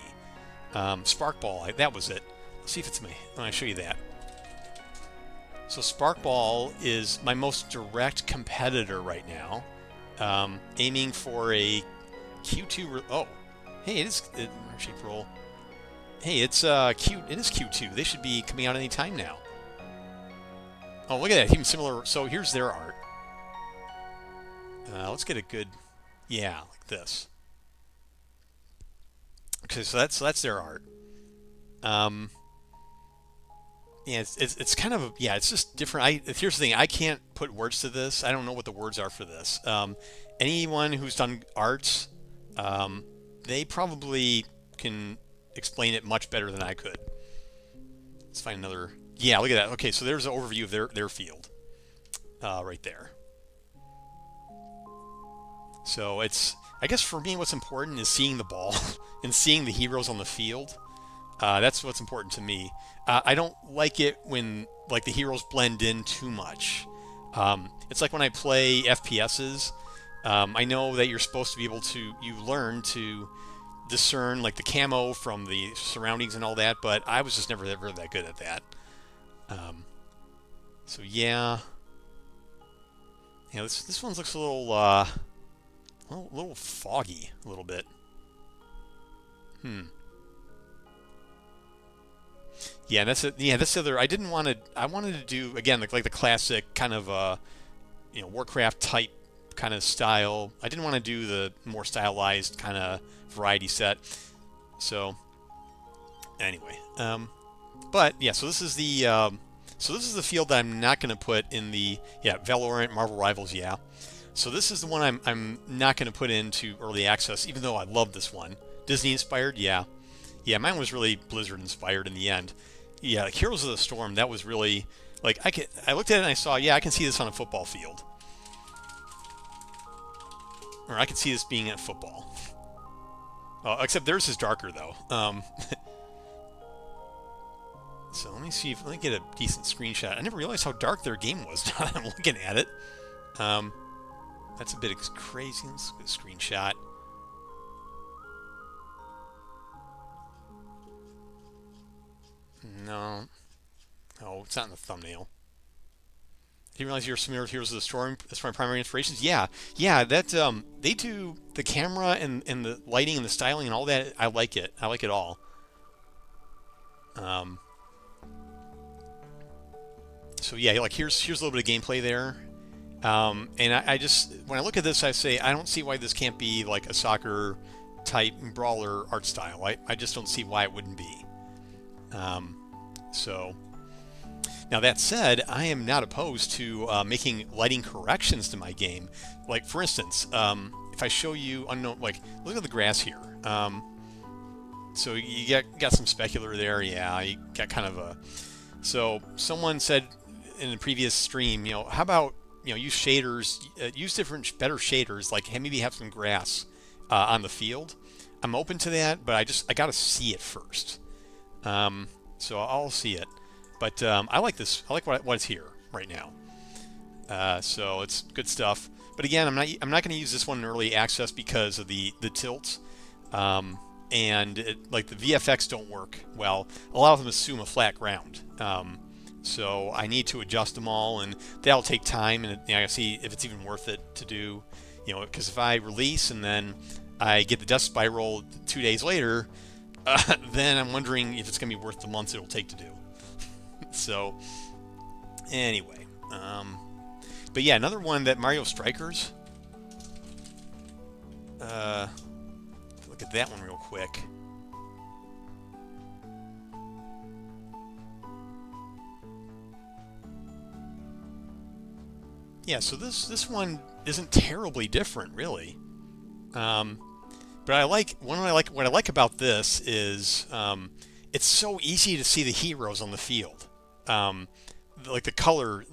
Sparkball, that was it. Let's see if it's me. I'm going to show you that. So Sparkball is my most direct competitor right now, aiming for a Q2. Oh, hey, it is shape roll. Hey, it's Q. It is Q2. They should be coming out any time now. Oh, look at that. Even similar. So here's their art. Let's get a good, yeah, like this. Okay, so that's their art. Yeah, it's kind of it's just different. Here's the thing, I can't put words to this. I don't know what the words are for this. Anyone who's done arts, they probably can explain it much better than I could. Let's find another. Yeah, look at that. Okay, so there's an overview of their field, right there. So I guess for me, what's important is seeing the ball and seeing the heroes on the field. That's what's important to me. I don't like it when like the heroes blend in too much. It's like when I play FPSs. I know that you're supposed to be able to, you learn to discern like the camo from the surroundings and all that, but I was just never ever that good at that. So yeah. Yeah, this one looks a little foggy, a little bit. Hmm. Yeah, that's it. Yeah, that's the other. I didn't want to. I wanted to do again like the classic kind of Warcraft type kind of style. I didn't want to do the more stylized kind of variety set. So anyway, but yeah, so this is the field that I'm not going to put in the Valorant Marvel Rivals. Yeah, so this is the one I'm not going to put into early access, even though I love this one. Disney inspired, yeah, yeah. Mine was really Blizzard inspired in the end. Yeah, like Heroes of the Storm. That was really like I looked at it and I saw, yeah, I can see this on a football field, or I can see this being at football. Except theirs is darker though. So let me see if let me get a decent screenshot. I never realized how dark their game was. Now that I'm looking at it. That's a bit crazy. Let's get a screenshot. No. Oh, it's not in the thumbnail. Do you realize you're familiar with Heroes of the Storm? That's my primary inspirations. Yeah, yeah. That they do the camera and the lighting and the styling and all that. I like it. I like it all. So yeah, like here's a little bit of gameplay there. And I just when I look at this, I say I don't see why this can't be like a soccer type brawler art style. I just don't see why it wouldn't be. So. Now that said, I am not opposed to making lighting corrections to my game. Like for instance, if I show you unknown, like look at the grass here. So you got some specular there, yeah. You got kind of a. So someone said in the previous stream, how about use shaders, use better shaders, like maybe have some grass on the field. I'm open to that, but I got to see it first. So I'll see it. But I like this. I like what's here right now. So it's good stuff. But again, I'm not going to use this one in early access because of the tilt, and like the VFX don't work well. A lot of them assume a flat ground, so I need to adjust them all, and that'll take time. And I see if it's even worth it to do, because if I release and then I get the death spiral 2 days later, then I'm wondering if it's going to be worth the months it'll take to do. So, anyway, but yeah, another one that Mario Strikers. Look at that one real quick. Yeah, so this one isn't terribly different, really. But what I like about this is it's so easy to see the heroes on the field. Like the colors.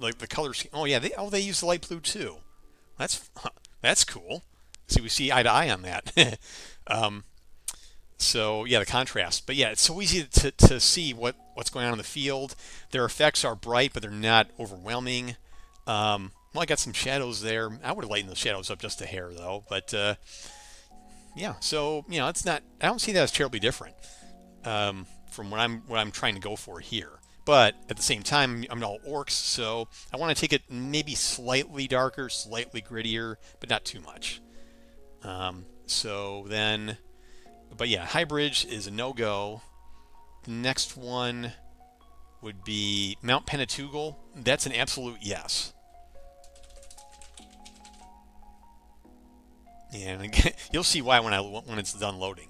Oh yeah, they use the light blue too. That's cool. See, we see eye to eye on that. So yeah, the contrast. But yeah, it's so easy to see what's going on in the field. Their effects are bright, but they're not overwhelming. Well, I got some shadows there. I would have lightened the shadows up just a hair though. But yeah, so it's not. I don't see that as terribly different from what I'm trying to go for here. But at the same time, I'm all orcs, so I want to take it maybe slightly darker, slightly grittier, but not too much. So then, but yeah, High Bridge is a no-go. The next one would be Mount Penatugal. That's an absolute yes. And you'll see why when it's done loading.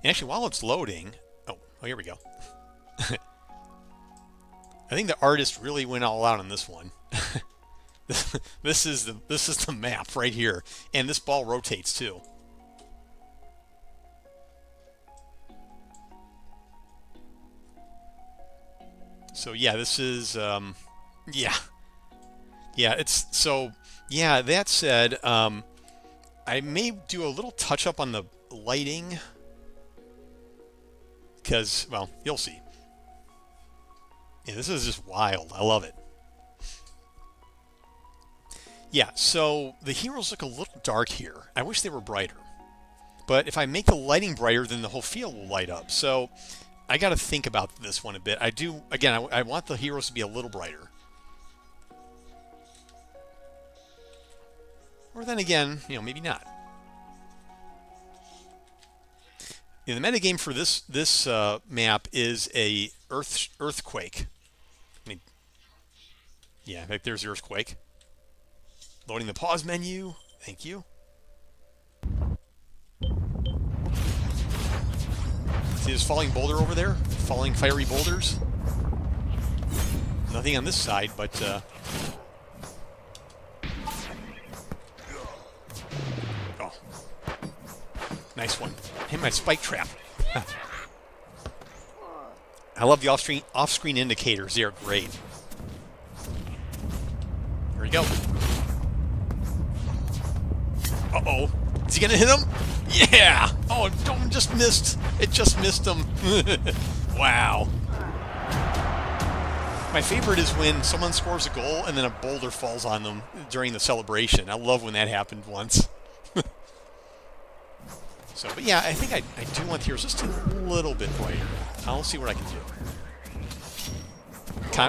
And actually, while it's loading, oh, here we go. I think the artist really went all out on this one. This is the map right here, and this ball rotates too. So yeah, this is yeah, it's so yeah. That said, I may do a little touch up on the lighting. Because, well, you'll see. Yeah, this is just wild. I love it. Yeah, so the heroes look a little dark here. I wish they were brighter. But if I make the lighting brighter, then the whole field will light up. So I got to think about this one a bit. I do, again, I want the heroes to be a little brighter. Or then again, you know, maybe not. The metagame for this map is a earthquake. I mean, yeah, like there's the earthquake. Loading the pause menu. Thank you. See this falling boulder over there? Falling fiery boulders? Nothing on this side, but oh. Nice one. Hit my spike trap. I love the off-screen indicators. They are great. Here we go. Uh-oh. Is he gonna hit him? Yeah! Oh, just missed. It just missed him. Wow. My favorite is when someone scores a goal and then a boulder falls on them during the celebration. I love when that happened once. So, but yeah, I think I do want the heroes just a little bit brighter. I'll see what I can do.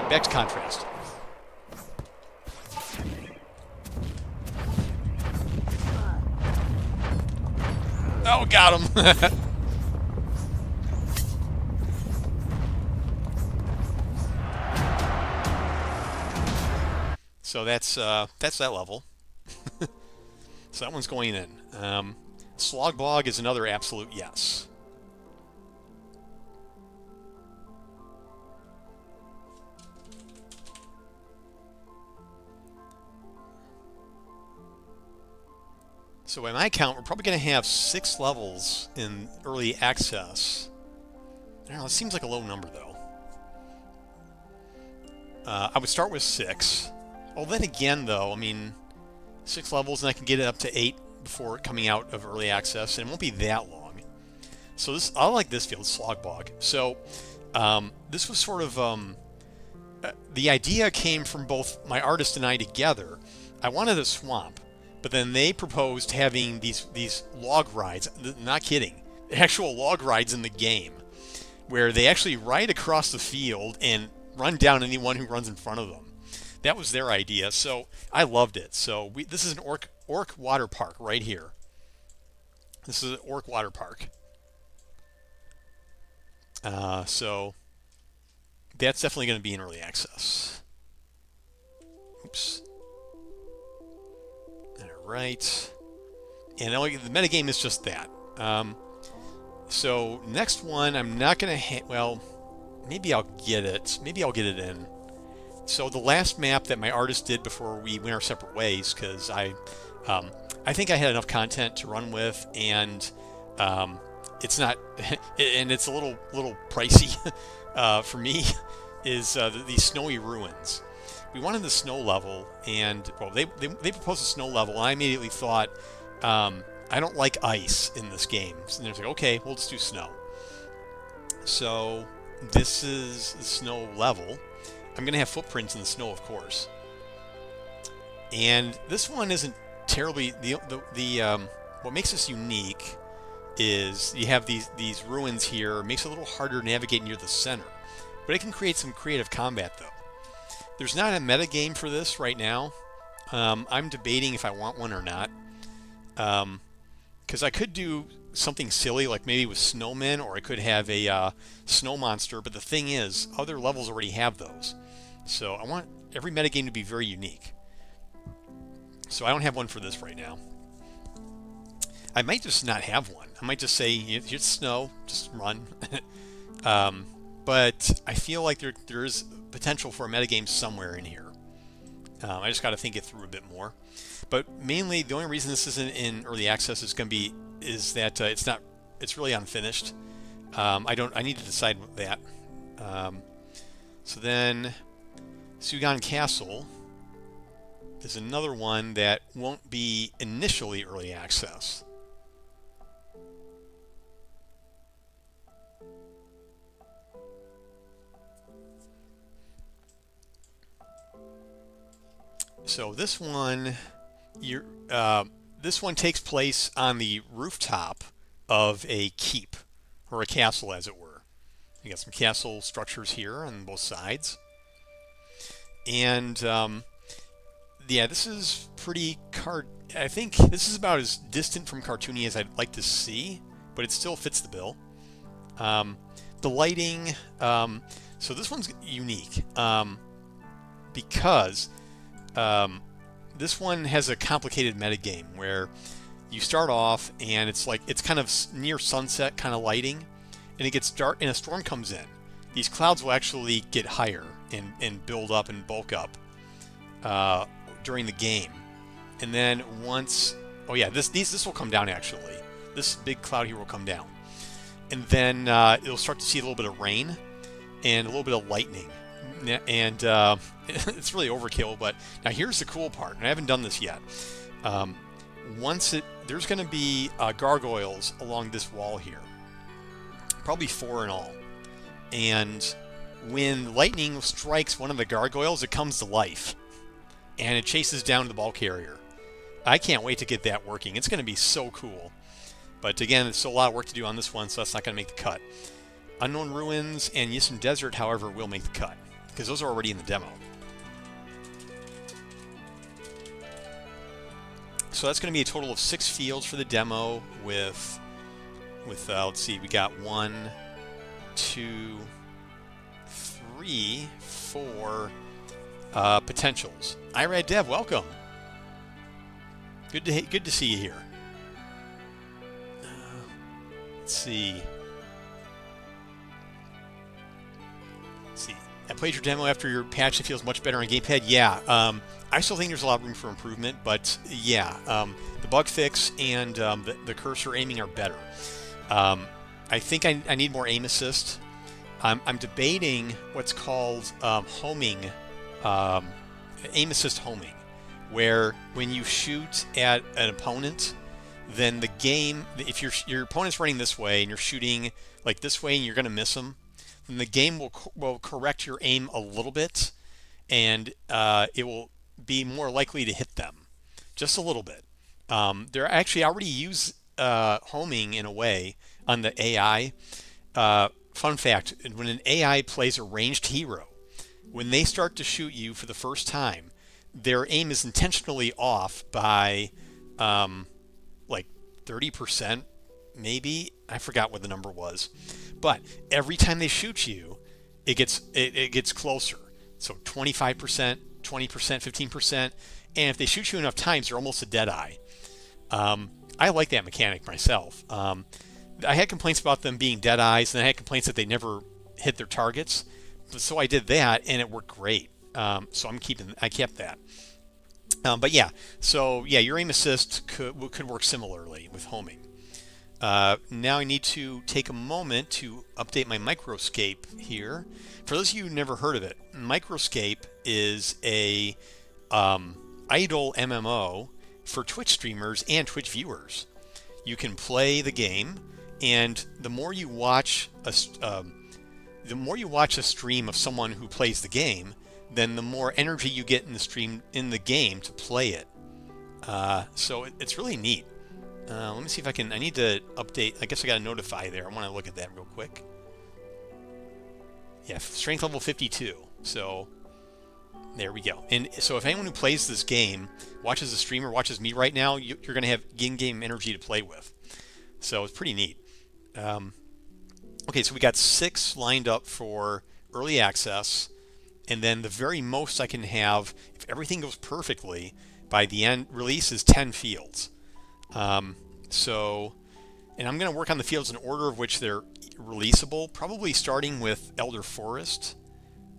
Back to contrast. Oh, got him. So that's that level. So that one's going in. Slogbog is another absolute yes. So by my count, we're probably going to have 6 levels in early access. I don't know, it seems like a low number though. I would start with 6. Well, then again though, I mean, 6 levels and I can get it up to 8 before coming out of early access, and it won't be that long. So this, I like this field, Slogbog. So this was sort of the idea came from both my artist and I together. I wanted a swamp, but then they proposed having these log rides. Not kidding, actual log rides in the game, where they actually ride across the field and run down anyone who runs in front of them. That was their idea, so I loved it. So this is an orc water park right here. This is an orc water park. So that's definitely going to be in early access. Oops. All right. And the metagame is just that. So next one, I'm not going to... Well, maybe I'll get it. Maybe I'll get it in. So the last map that my artist did before we went our separate ways, because I think I had enough content to run with, and it's not, and it's a little pricey for me, is these snowy ruins. We wanted the snow level, and well, they proposed a snow level, and I immediately thought, I don't like ice in this game, and they're like, okay, we'll just do snow. So this is the snow level. I'm going to have footprints in the snow, of course. And this one isn't terribly... what makes this unique is you have these ruins here. It makes it a little harder to navigate near the center. But it can create some creative combat, though. There's not a meta game for this right now. I'm debating if I want one or not. Because I could do something silly, like maybe with snowmen, or I could have a snow monster. But the thing is, other levels already have those. So I want every metagame to be very unique. So I don't have one for this right now. I might just not have one. I might just say, here's snow, just run. But I feel like there is potential for a metagame somewhere in here. I just got to think it through a bit more. But mainly, the only reason this isn't in early access is that it's really unfinished. I need to decide that. So then, Sugan Castle is another one that won't be initially early access. So this one, this one takes place on the rooftop of a keep, or a castle, as it were. You got some castle structures here on both sides. And yeah, this is pretty I think this is about as distant from cartoony as I'd like to see, but it still fits the bill. The lighting, so this one's unique because this one has a complicated metagame where you start off and it's kind of near sunset kind of lighting, and it gets dark and a storm comes in. These clouds will actually get higher and build up and bulk up during the game. And then once, oh yeah, this will come down actually. This big cloud here will come down. And then you'll start to see a little bit of rain and a little bit of lightning. And it's really overkill, but now here's the cool part, and I haven't done this yet. There's going to be gargoyles along this wall here, probably 4 in all. And when lightning strikes one of the gargoyles, it comes to life, and it chases down the ball carrier. I can't wait to get that working. It's going to be so cool. But again, there's still a lot of work to do on this one, so that's not going to make the cut. Unknown Ruins and Yisun Desert, however, will make the cut, because those are already in the demo. So that's going to be a total of 6 fields for the demo with let's see, we got 1, 2, 3, 4 potentials. IRAD Dev, welcome. Good to see you here. Let's see. I played your demo after your patch. It feels much better on gamepad. Yeah, I still think there's a lot of room for improvement, but yeah, the bug fix and the cursor aiming are better. I think I need more aim assist. I'm debating what's called homing, aim assist homing, where when you shoot at an opponent, then the game, if your opponent's running this way and you're shooting like this way and you're going to miss them, then the game will correct your aim a little bit, and it will be more likely to hit them, just a little bit. They're actually already use homing in a way on the AI. Fun fact, when an AI plays a ranged hero, when they start to shoot you for the first time, their aim is intentionally off by like 30%, maybe. I forgot what the number was. But every time they shoot you, it gets closer. So 25%, 20%, 15%, and if they shoot you enough times, they're almost a dead eye. I like that mechanic myself. I had complaints about them being dead eyes, and I had complaints that they never hit their targets. So I did that, and it worked great. So I kept that. But yeah, so yeah, your aim assist could work similarly with homing. Now I need to take a moment to update my Microscape here. For those of you who never heard of it, Microscape is a idle MMO for Twitch streamers and Twitch viewers. You can play the game, and the more you watch a stream of someone who plays the game, then the more energy you get in the game to play it. So it's really neat. Let me see if I need to update. I guess I got to notify there. I want to look at that real quick. Yeah, strength level 52. So there we go. And so if anyone who plays this game watches the stream or watches me right now, you're going to have in-game energy to play with. So it's pretty neat. Okay, so we got 6 lined up for early access, and then the very most I can have, if everything goes perfectly, by the end release is 10 fields. And I'm going to work on the fields in order of which they're releasable, probably starting with Elder Forest.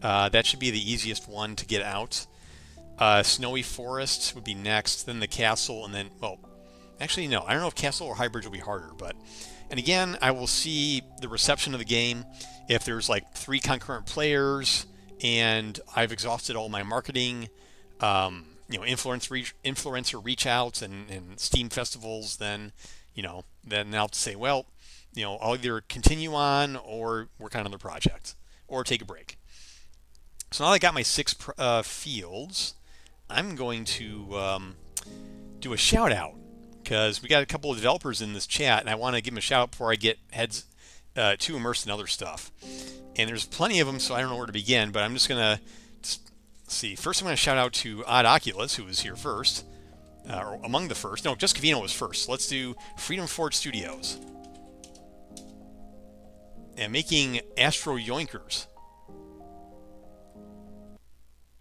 That should be the easiest one to get out. Snowy Forest would be next, then the castle, and then, well, actually no, I don't know if castle or hybrid will be harder, but, and again, I will see the reception of the game. If there's like 3 concurrent players and I've exhausted all my marketing, influencer reach outs and Steam festivals, then I'll have to say, well, I'll either continue on or work on another project or take a break. So now that I got my 6 fields, I'm going to do a shout out, because we got a couple of developers in this chat, and I want to give them a shout out before I get too immersed in other stuff. And there's plenty of them, so I don't know where to begin, but I'm just going to see. First, I'm going to shout out to Odd Oculus, who was here first, or among the first. No, just Cavino was first. So let's do Freedom Forge Studios. And making Astro Yoinkers.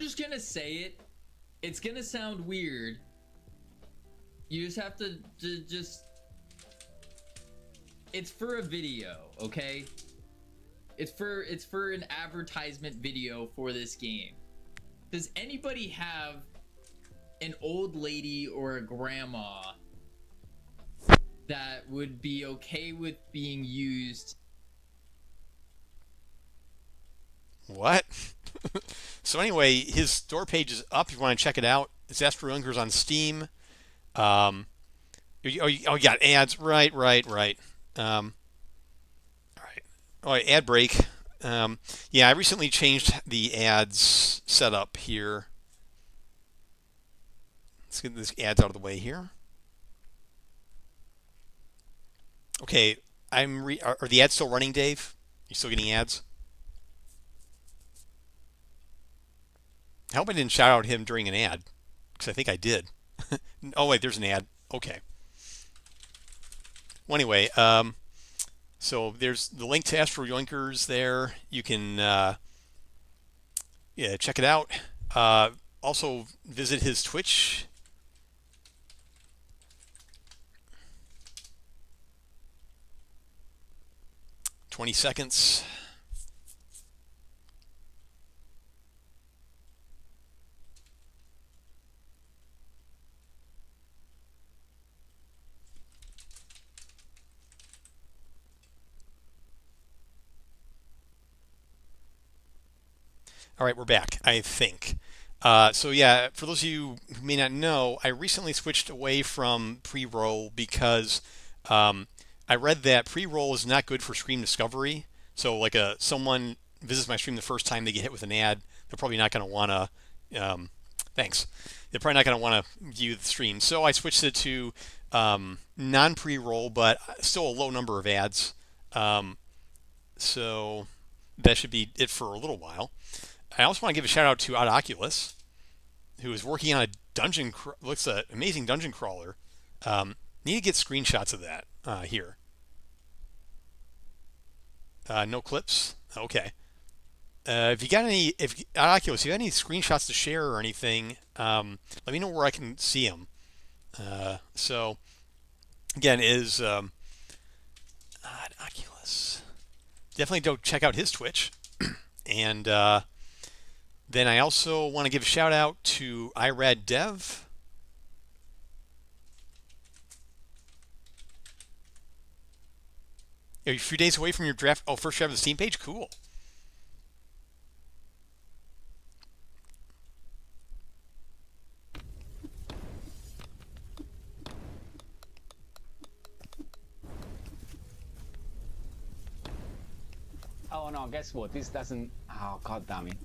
I'm just going to say it. It's going to sound weird. You just have to just... It's for a video, okay? It's for an advertisement video for this game. Does anybody have an old lady or a grandma that would be okay with being used? What? So anyway, his store page is up if you want to check it out. It's Astro Yoinkers on Steam. You got ads. Right. All right, ad break. Yeah, I recently changed the ads setup here. Let's get these ads out of the way here. Okay, are the ads still running, Dave? You still getting ads? I hope I didn't shout out him during an ad, because I think I did. Oh wait, there's an ad. Okay. Well, anyway, so there's the link to Astro Yoinkers there. You can yeah, check it out. Also visit his Twitch. $20 seconds. All right, we're back, I think. So yeah, for those of you who may not know, I recently switched away from pre-roll because I read that pre-roll is not good for stream discovery. So like someone visits my stream the first time they get hit with an ad, they're probably not going to want to. Thanks. They're probably not going to want to view the stream. So I switched it to non-pre-roll, but still a low number of ads. So that should be it for a little while. I also want to give a shout out to Odd Oculus, who is working on a looks an amazing dungeon crawler. Need to get screenshots of that here. No clips. Okay. If you got any, Odd Oculus, if you got any screenshots to share or anything, let me know where I can see them. So again, is Odd Oculus. Definitely go check out his Twitch, and then I also want to give a shout out to iRad Dev. Are you a few days away from your draft? Oh, first draft of the Steam page? Cool. Oh no, guess what? This doesn't... Oh, god damn it.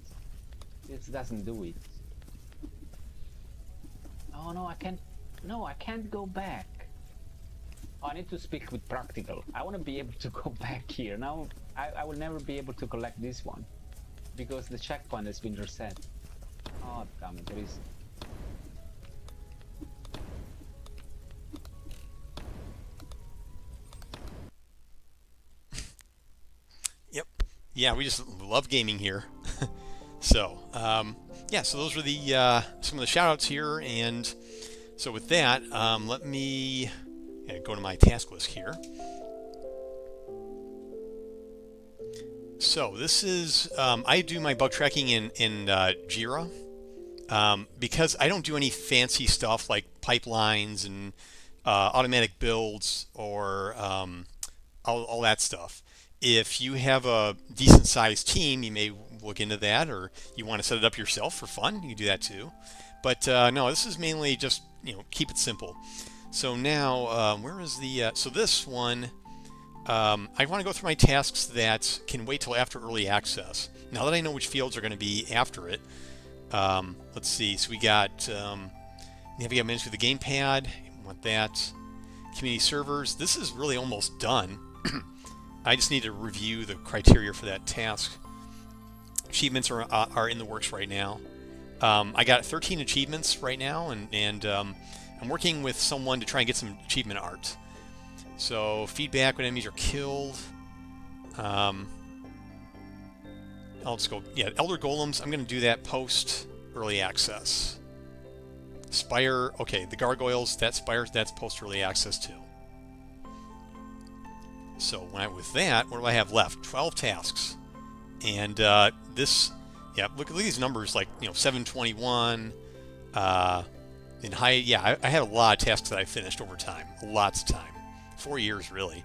This doesn't do it. Oh no, I can't... No, I can't go back. Oh, I need to speak with Practical. I want to be able to go back here. Now, I will never be able to collect this one. Because the checkpoint has been reset. Oh, damn it, there is... Yep. Yeah, we just love gaming here. So, yeah, so those were the some of the shout outs here. And so with that, let me go to my task list here. So this is, I do my bug tracking in Jira, because I don't do any fancy stuff like pipelines and automatic builds or all that stuff. If you have a decent sized team, you may look into that, or you want to set it up yourself for fun, you can do that too. But no, this is mainly just, keep it simple. So now, where is the, so this one, I want to go through my tasks that can wait till after early access. Now that I know which fields are going to be after it, let's see, so we got, navigate menus through the gamepad, want that. Community servers, this is really almost done. I just need to review the criteria for that task. Achievements are in the works right now. I got 13 achievements right now, and I'm working with someone to try and get some achievement art. So feedback when enemies are killed. I'll just go, yeah, Elder Golems, I'm going to do that post early access. Spire, okay, the Gargoyles, that Spire, that's post early access too. So with that, what do I have left? 12 tasks. And this, yeah, look at these numbers, like, 721, in high, yeah, I had a lot of tasks that I finished over time, lots of time, 4 years really.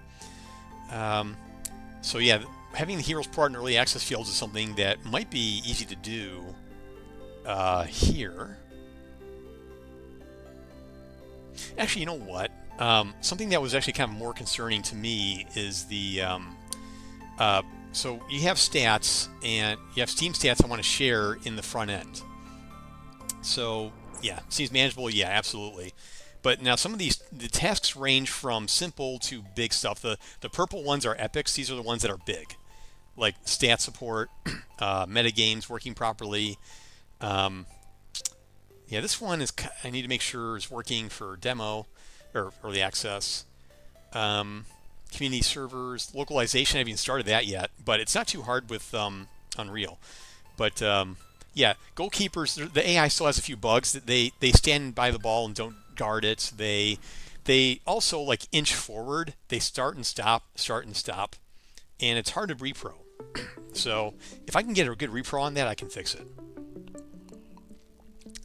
So yeah, having the Heroes Part in early access fields is something that might be easy to do here. Actually, you know what? Something that was actually kind of more concerning to me is the so you have stats, and you have Steam stats I want to share in the front end. So yeah, seems manageable. Yeah, absolutely. But now some of the tasks range from simple to big stuff. The purple ones are epics. These are the ones that are big, like stat support, metagames working properly. Yeah, this one is, I need to make sure is working for demo or early access. Community servers, localization, I haven't even started that yet, but it's not too hard with Unreal. But yeah, goalkeepers, the AI still has a few bugs. That they stand by the ball and don't guard it. They also like inch forward. They start and stop, and it's hard to repro. So if I can get a good repro on that, I can fix it.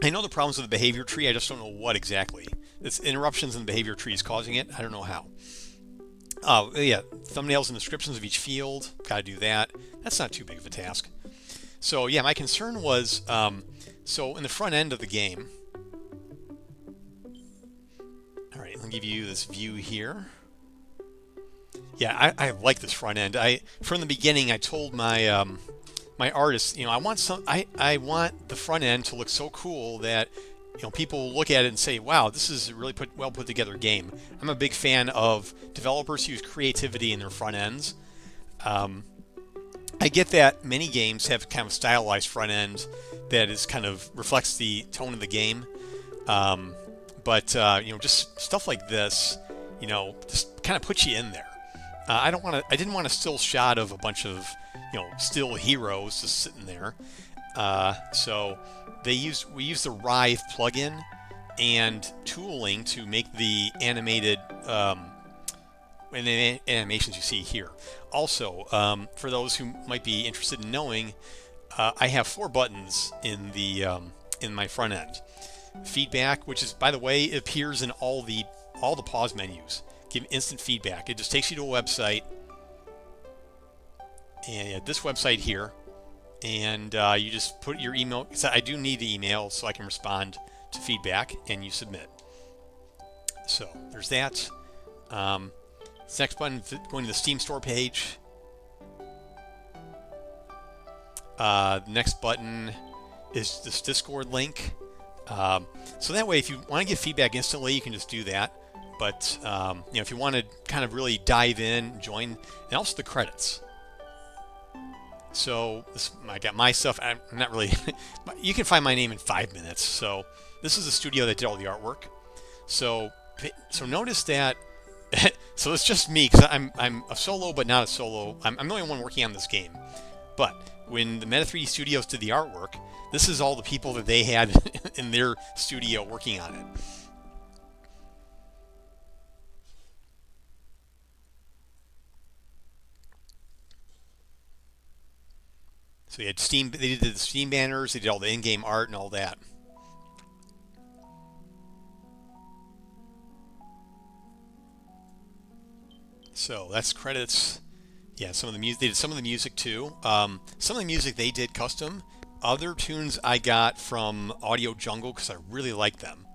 I know the problems with the behavior tree, I just don't know what exactly. It's interruptions in the behavior tree is causing it. I don't know how. Oh, yeah, thumbnails and descriptions of each field. Got to do that. That's not too big of a task. So, yeah, my concern was, so in the front end of the game, all right, let me give you this view here. Yeah, I like this front end. From the beginning, I told my my artist, I want the front end to look so cool that people look at it and say, wow, this is a really well put together game. I'm a big fan of developers who use creativity in their front ends. I get that many games have kind of stylized front end that is kind of reflects the tone of the game. But just stuff like this, just kind of puts you in there. I didn't want a still shot of a bunch of, still heroes just sitting there. So we use the Rive plugin and tooling to make the animated animations you see here. Also, for those who might be interested in knowing, I have 4 buttons in the in my front end. Feedback, which is, by the way, it appears in all the pause menus. Give instant feedback. It just takes you to a website, and this website here, and you just put your email. So I do need the email so I can respond to feedback, and you submit. So there's that. This next button, going to the Steam store page. The next button is this Discord link. So that way, if you want to give feedback instantly, you can just do that. But if you want to kind of really dive in, join, and also the credits. So I got my stuff. I'm not really. You can find my name in 5 minutes. So this is the studio that did all the artwork. So notice that. So it's just me because I'm a solo, but not a solo. I'm the only one working on this game. But when the Meta 3D Studios did the artwork, this is all the people that they had in their studio working on it. So they had Steam. They did the Steam banners. They did all the in-game art and all that. So that's credits. Yeah, some of the music. They did some of the music too. Some of the music they did custom. Other tunes I got from Audio Jungle because I really like them.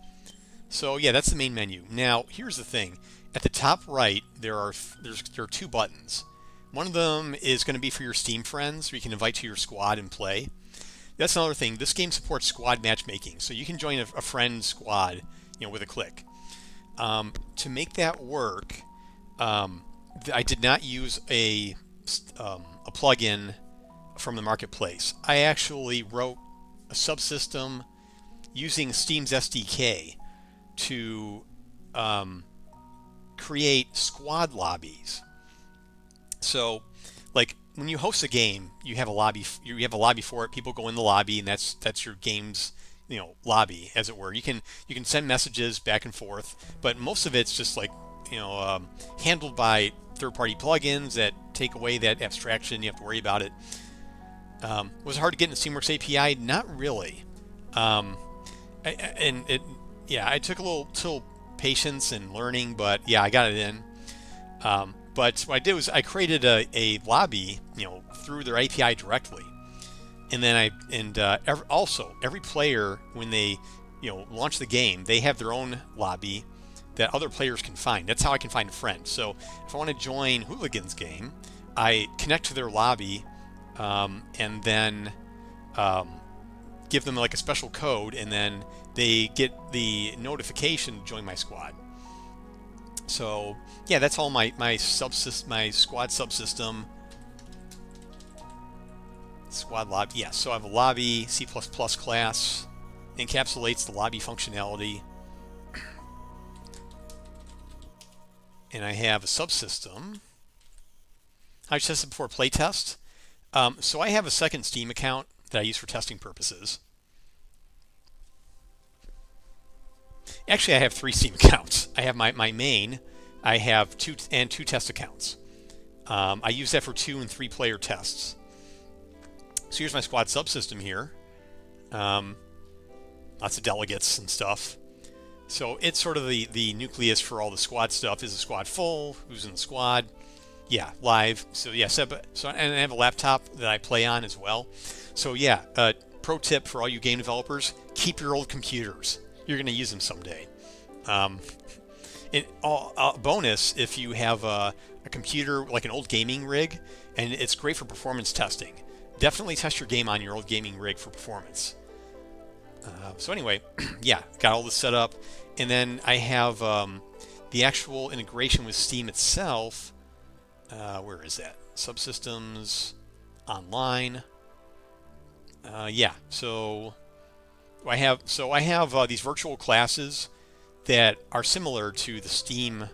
So yeah, that's the main menu. Now here's the thing. At the top right, there are 2 buttons. One of them is going to be for your Steam friends, where you can invite to your squad and play. That's another thing. This game supports squad matchmaking, so you can join a friend squad, with a click. To make that work, I did not use a plugin from the marketplace. I actually wrote a subsystem using Steam's SDK to create squad lobbies. So, like when you host a game, you have a lobby. You have a lobby for it. People go in the lobby, and that's your game's lobby, as it were. You can send messages back and forth, but most of it's just like handled by third-party plugins that take away that abstraction. You have to worry about it. Was it hard to get in the Steamworks API? Not really. It took a little patience and learning, but yeah, I got it in. But what I did was I created a lobby, through their API directly, and then every player, when they launch the game, they have their own lobby that other players can find. That's how I can find a friend. So if I want to join Hooligan's game, I connect to their lobby, and then give them like a special code, and then they get the notification to join my squad. So yeah, that's all my squad subsystem. Squad lobby. Yeah, so I have a lobby C++ class, encapsulates the lobby functionality, and I have a subsystem. I tested before playtest. So I have a second Steam account that I use for testing purposes. Actually, I have 3 Steam accounts. I have my main. I have two test accounts. I use that for 2 and 3 player tests. So here's my squad subsystem here. Lots of delegates and stuff. So it's sort of the nucleus for all the squad stuff. Is the squad full? Who's in the squad? Yeah, live. So yeah, and I have a laptop that I play on as well. So yeah, pro tip for all you game developers: keep your old computers. You're going to use them someday. Bonus, if you have a computer like an old gaming rig, and it's great for performance testing. Definitely test your game on your old gaming rig for performance. So anyway, yeah, got all this set up, and then I have the actual integration with Steam itself. Where is that? Subsystems, online. Yeah, so I have these virtual classes that are similar to the Steam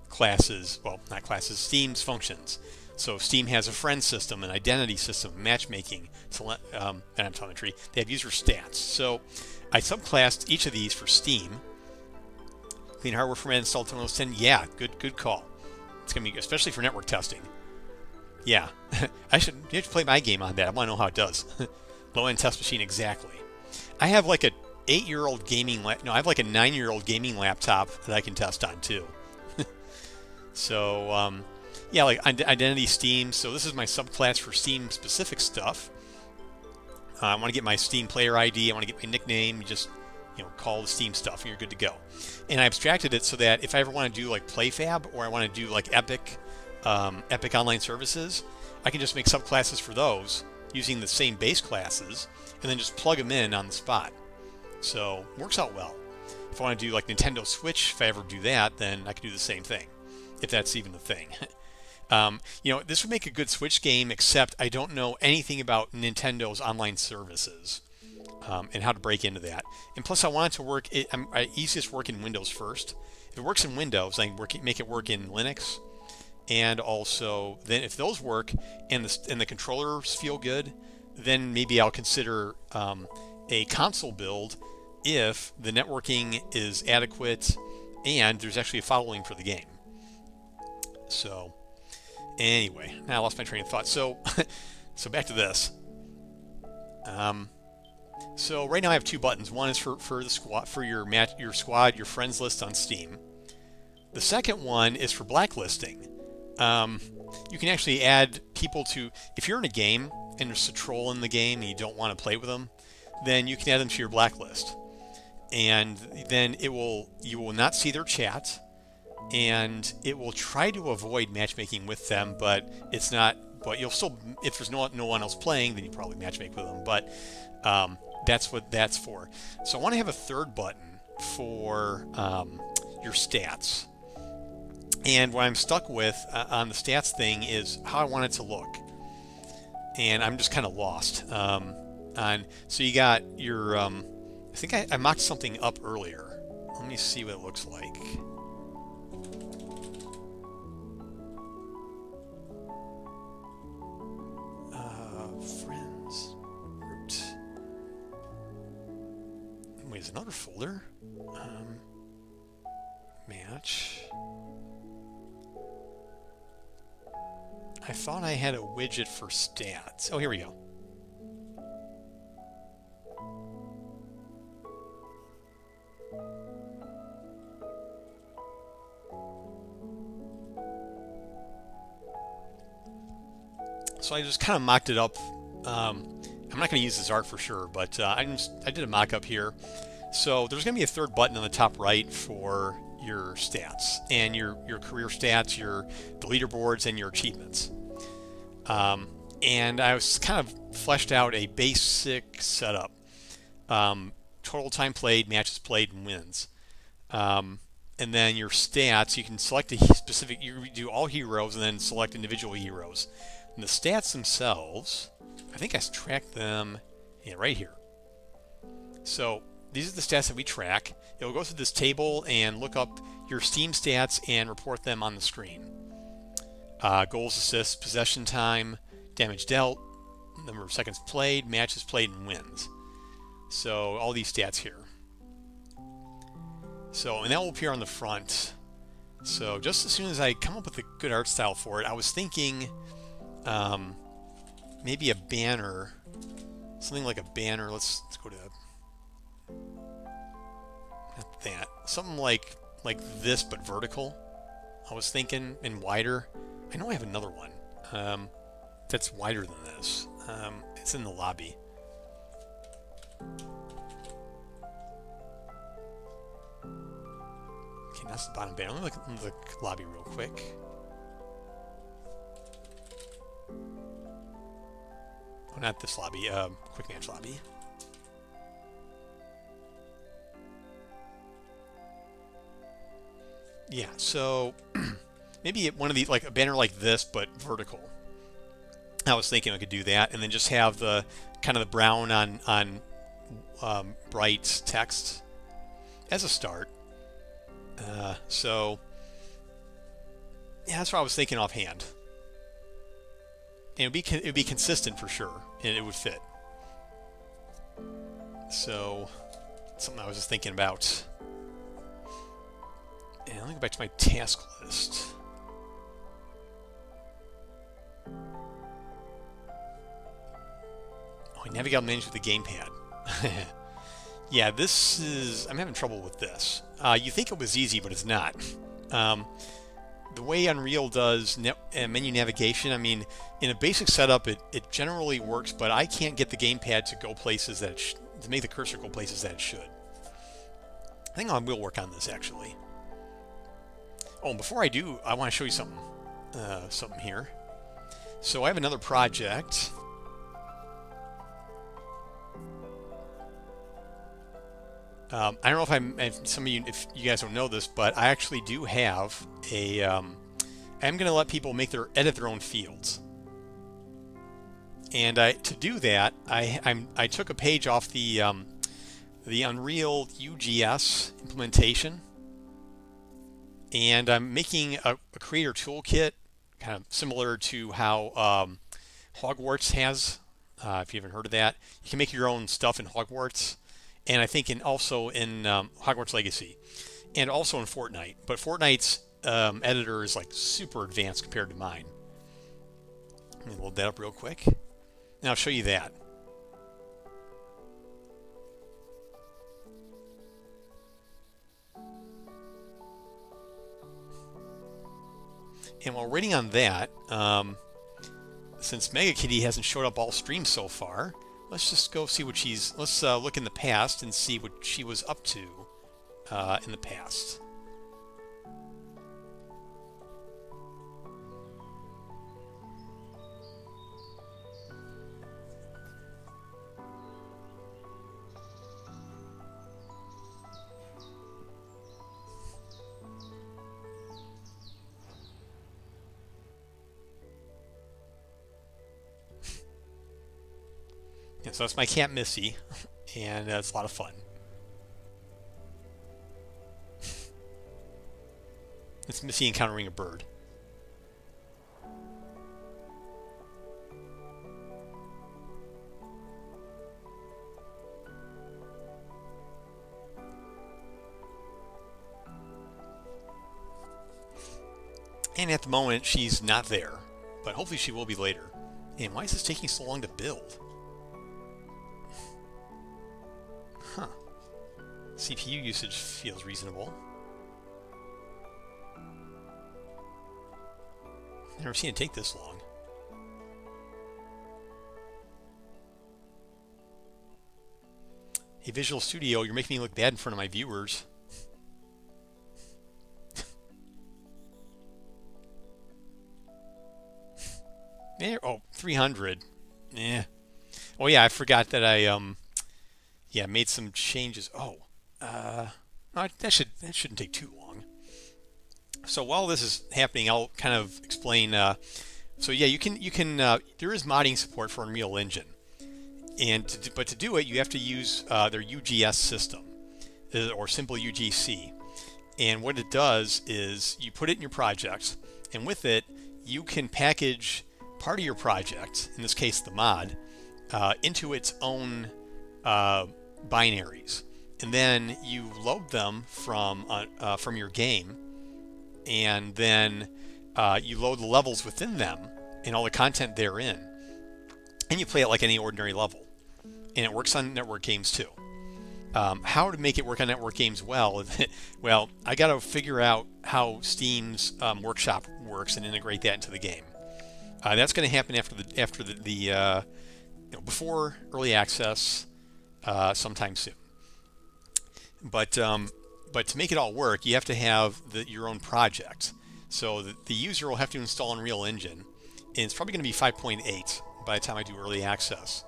classes. Well, not classes, Steam's functions. So Steam has a friend system, an identity system, matchmaking, and telemetry. They have user stats. So I subclassed each of these for Steam. Clean hardware format installed to Windows 10. Yeah, good call. It's gonna be especially for network testing. Yeah, you have to play my game on that. I want to know how it does. Low-end test machine, exactly. I have like a 8-year-old gaming I have like a 9-year-old gaming laptop that I can test on too. So yeah, like identity Steam. So this is my subclass for Steam specific stuff. I want to get my Steam player ID. I want to get my nickname. You just call the Steam stuff, and you're good to go. And I abstracted it so that if I ever want to do like PlayFab, or I want to do like Epic Online Services, I can just make subclasses for those using the same base classes, and then just plug them in on the spot. So works out well. If I want to do like Nintendo Switch, if I ever do that, then I can do the same thing, if that's even the thing. This would make a good Switch game, except I don't know anything about Nintendo's online services and how to break into that. And plus, I want it to work. Easiest work in Windows first. If it works in Windows, I can make it work in Linux. And also, then if those work and the controllers feel good, then maybe I'll consider a console build if the networking is adequate and there's actually a following for the game. So anyway, now I lost my train of thought. So back to this. So right now I have 2 buttons. One is for the squad, for your squad, your friends list on Steam. The second one is for blacklisting. You can actually add people to, if you're in a game and there's a troll in the game and you don't want to play with them, then you can add them to your blacklist. And then you will not see their chat, and it will try to avoid matchmaking with them, but you'll still, if there's no one else playing, then you probably matchmake with them. But that's what that's for. So I want to have a third button for your stats. And what I'm stuck with on the stats thing is how I want it to look. And I'm just kind of lost. So you got your, I think I mocked something up earlier. Let me see what it looks like. Friends, root. Wait, there's another folder. Match. I thought I had a widget for stats. Oh, here we go. So I just kind of mocked it up. I'm not going to use this art for sure, but I did a mock-up here. So there's going to be a third button on the top right for your stats and your career stats, the leaderboards, and your achievements. And I was kind of fleshed out a basic setup: total time played, matches played, and wins. And then your stats, you can select a specific. You do all heroes and then select individual heroes. And the stats themselves, I think I tracked them, right here. So these are the stats that we track. It'll go through this table and look up your Steam stats and report them on the screen. Goals, assists, possession time, damage dealt, number of seconds played, matches played, and wins. So all these stats here. So, and that will appear on the front. So just as soon as I come up with a good art style for it, I was thinking maybe a banner, something like a banner. Let's go to not that, something like this but vertical. I was thinking, and wider. I know I have another one that's wider than this. It's in the lobby. Okay, that's the bottom banner. Let me look at the lobby real quick. Oh, not this lobby. Quick match lobby. Yeah, so maybe one of these, like a banner like this, but vertical. I was thinking I could do that, and then just have the kind of the brown on bright text as a start. So yeah, that's what I was thinking offhand. And it'd be consistent for sure, and it would fit. So something I was just thinking about. And let me go back to my task list. Oh, I navigate menus with the gamepad. Yeah, I'm having trouble with this. You think it was easy, but it's not. The way Unreal does menu navigation, I mean, in a basic setup, it generally works, but I can't get the gamepad to go places that to make the cursor go places that it should. I think I will work on this actually. Oh, and before I do, I want to show you something. Something here. So I have another project. I don't know if some of you, if you guys don't know this, but I actually do have a. I'm going to let people edit their own fields. And to do that, I took a page off the Unreal UGS implementation, and I'm making a creator toolkit, kind of similar to how Hogwarts has. If you haven't heard of that, you can make your own stuff in Hogwarts. And I think also in Hogwarts Legacy, and also in Fortnite. But Fortnite's editor is like super advanced compared to mine. Let me load that up real quick. And I'll show you that. And while waiting on that, since Mega Kitty hasn't showed up all stream so far, let's just go see what let's look in the past and see what she was up to in the past. Yeah, so that's my cat Missy, and it's a lot of fun. It's Missy encountering a bird. And at the moment, she's not there, but hopefully she will be later. And why is this taking so long to build? Huh. CPU usage feels reasonable. Never seen it take this long. Hey, Visual Studio, you're making me look bad in front of my viewers. There, oh, 300. Yeah. Oh yeah, I forgot that I yeah, made some changes. Oh, no, that shouldn't take too long. So while this is happening, I'll kind of explain. So yeah, you can there is modding support for Unreal Engine, and but to do it, you have to use their UGS system, or simple UGC. And what it does is you put it in your project, and with it, you can package part of your project, in this case the mod, into its own binaries, and then you load them from your game, and then you load the levels within them and all the content therein, and you play it like any ordinary level, and it works on network games too. How to make it work on network games well? Well, I got to figure out how Steam's workshop works and integrate that into the game. That's going to happen after the before early access sometime soon. But to make it all work, you have to have your own project. So the user will have to install Unreal Engine, and it's probably going to be 5.8 by the time I do early access.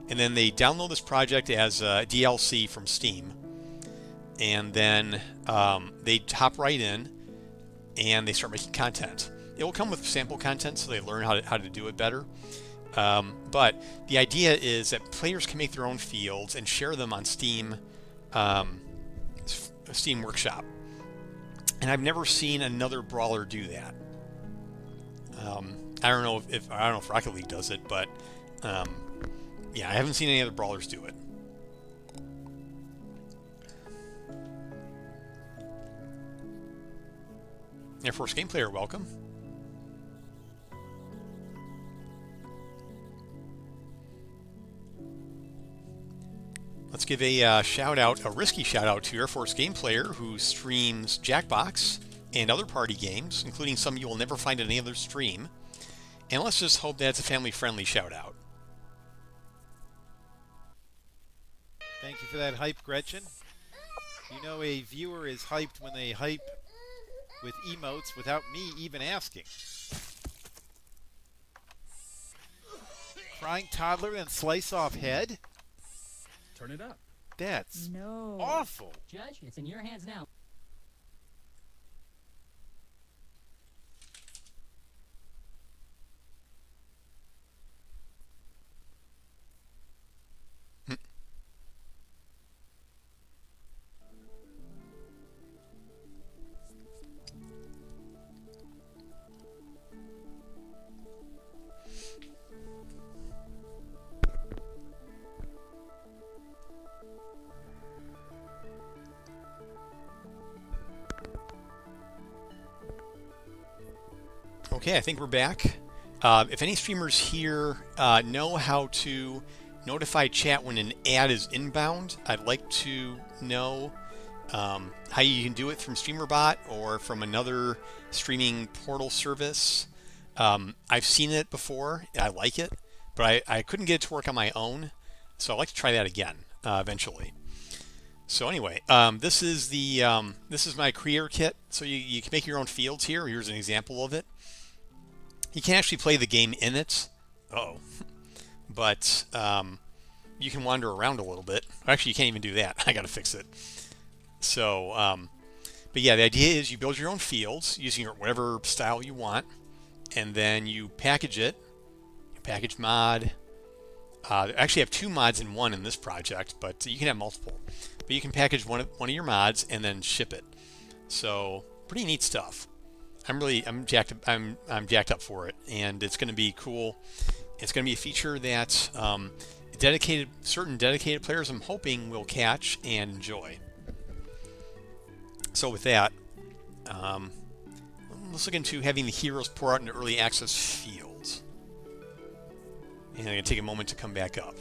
And then they download this project as a DLC from Steam, and then they hop right in and they start making content. It will come with sample content, so they learn how to do it better. But the idea is that players can make their own fields and share them on Steam Workshop. And I've never seen another brawler do that. I don't know if Rocket League does it, but yeah, I haven't seen any other brawlers do it. Air Force Game Player, welcome. Let's give a shout out, a risky shout out to Air Force Game Player, who streams Jackbox and other party games, including some you will never find in any other stream. And let's just hope that's a family-friendly shout out. Thank you for that hype, Gretchen. You know a viewer is hyped when they hype with emotes without me even asking. Crying toddler and slice off head? Turn it up. That's No. awful. Judge, it's in your hands now. Okay, I think we're back. If any streamers here know how to notify chat when an ad is inbound, I'd like to know how you can do it from StreamerBot or from another streaming portal service. I've seen it before. I like it, but I couldn't get it to work on my own, so I'd like to try that again eventually. So anyway, this is my creator kit. So you can make your own fields here. Here's an example of it. You can actually play the game in it. But you can wander around a little bit. Actually, you can't even do that. I got to fix it. So, but yeah, the idea is you build your own fields using whatever style you want, and then you package it. You package mod, I actually have 2 mods in one in this project, but you can have multiple. But you can package one of your mods and then ship it. So pretty neat stuff. I'm jacked up for it, and it's going to be cool. It's going to be a feature that certain dedicated players, I'm hoping, will catch and enjoy. So with that, let's look into having the heroes pour out into early access fields. And I'm going to take a moment to come back up.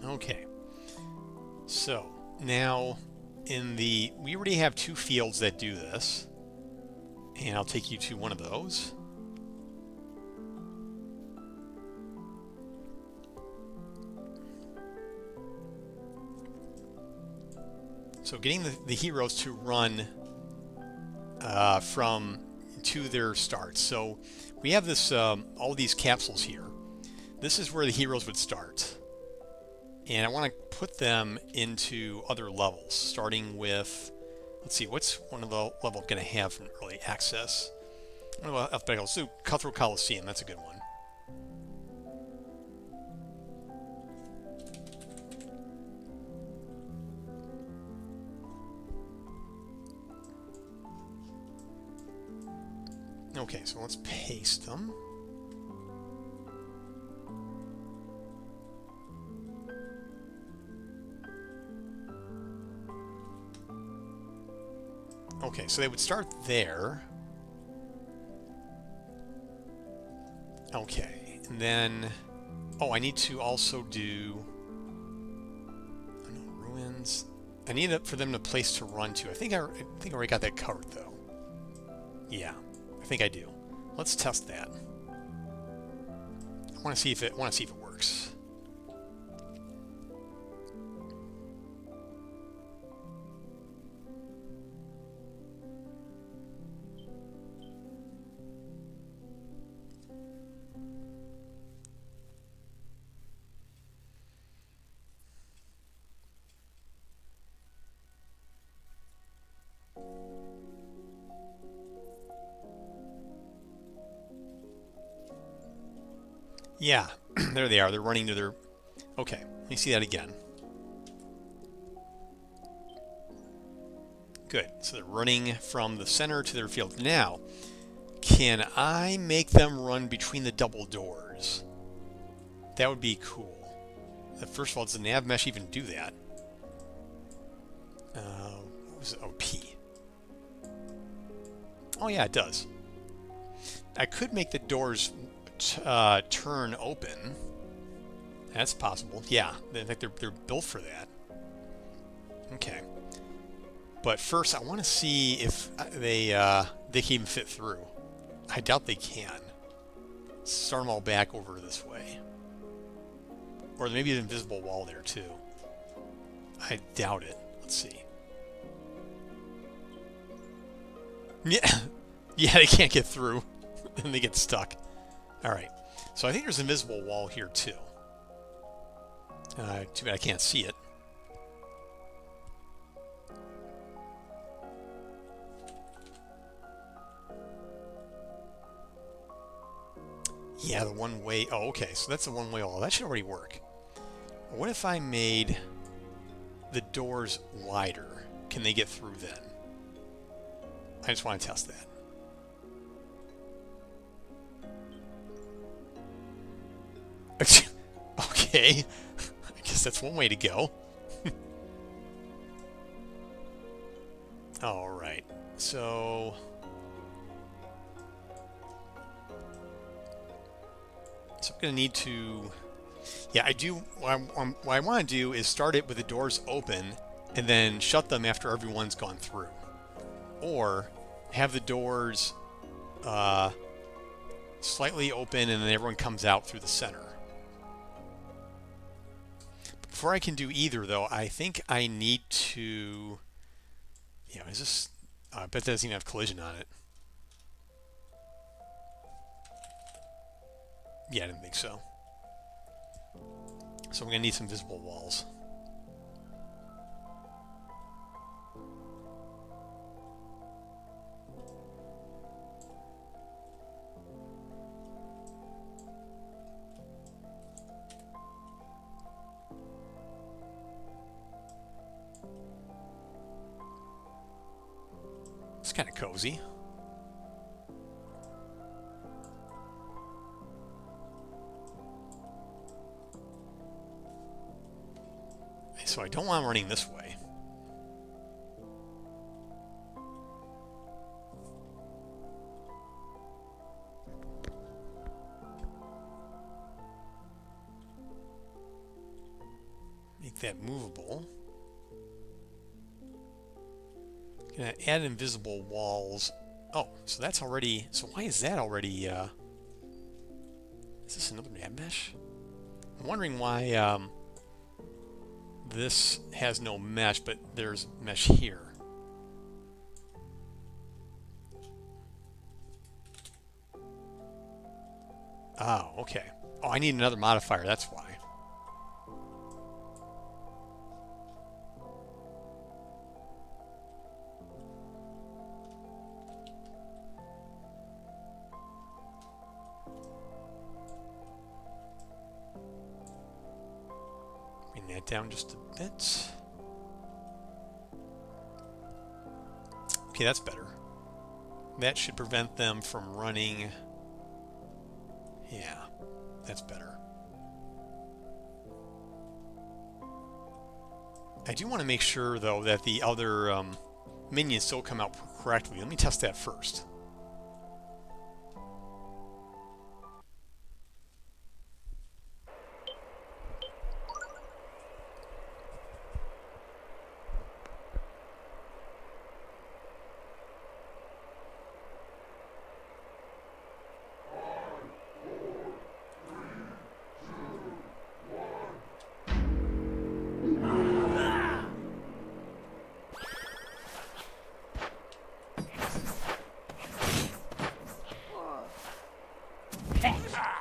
Okay, so now we already have 2 fields that do this, and I'll take you to one of those. So getting the heroes to run from to their starts. So we have this all these capsules here. This is where the heroes would start. And I want to put them into other levels, starting with, let's see, what's one of the level I'm going to have from early access? Alphabetical. So Cutthroat Coliseum, that's a good one. Okay, so let's paste them. Okay, so they would start there. Okay, and then, I need to also do, ruins. I need it for them to place to run to. I think I already got that covered though. Yeah, I think I do. Let's test that. I want to see if it works. Yeah, there they are. They're running to their... Okay, let me see that again. Good. So they're running from the center to their field. Now, can I make them run between the double doors? That would be cool. First of all, does the nav mesh even do that? What was it? Oh, P. Oh, yeah, it does. I could make the doors turn open. That's possible. Yeah, in fact, they're built for that. Okay. But first, I want to see if they can even fit through. I doubt they can. Start them all back over this way. Or maybe an invisible wall there, too. I doubt it. Let's see. Yeah, yeah, they can't get through. And they get stuck. Alright. So I think there's an invisible wall here, too. Too bad I can't see it. Yeah, the one-way... Oh, okay. So that's the one-way wall. That should already work. What if I made the doors wider? Can they get through then? I just want to test that. Okay. I guess that's one way to go. Alright. So... So I'm going to need to... Yeah, I do... What I want to do is start it with the doors open and then shut them after everyone's gone through. Or have the doors slightly open and then everyone comes out through the center. Before I can do either, though, I think I need to... Yeah, is this... I bet that doesn't even have collision on it. Yeah, I didn't think so. So I'm going to need some visible walls. It's kind of cozy. So I don't want them running this way. Make that movable. Gonna add invisible walls. Oh, so that's already... So why is that already... Is this another nav mesh? I'm wondering why this has no mesh, but there's mesh here. Oh, okay. Oh, I need another modifier, that's why. Bring that down just a bit. Okay, that's better. That should prevent them from running. Yeah, that's better. I do want to make sure, though, that the other minions still come out correctly. Let me test that first.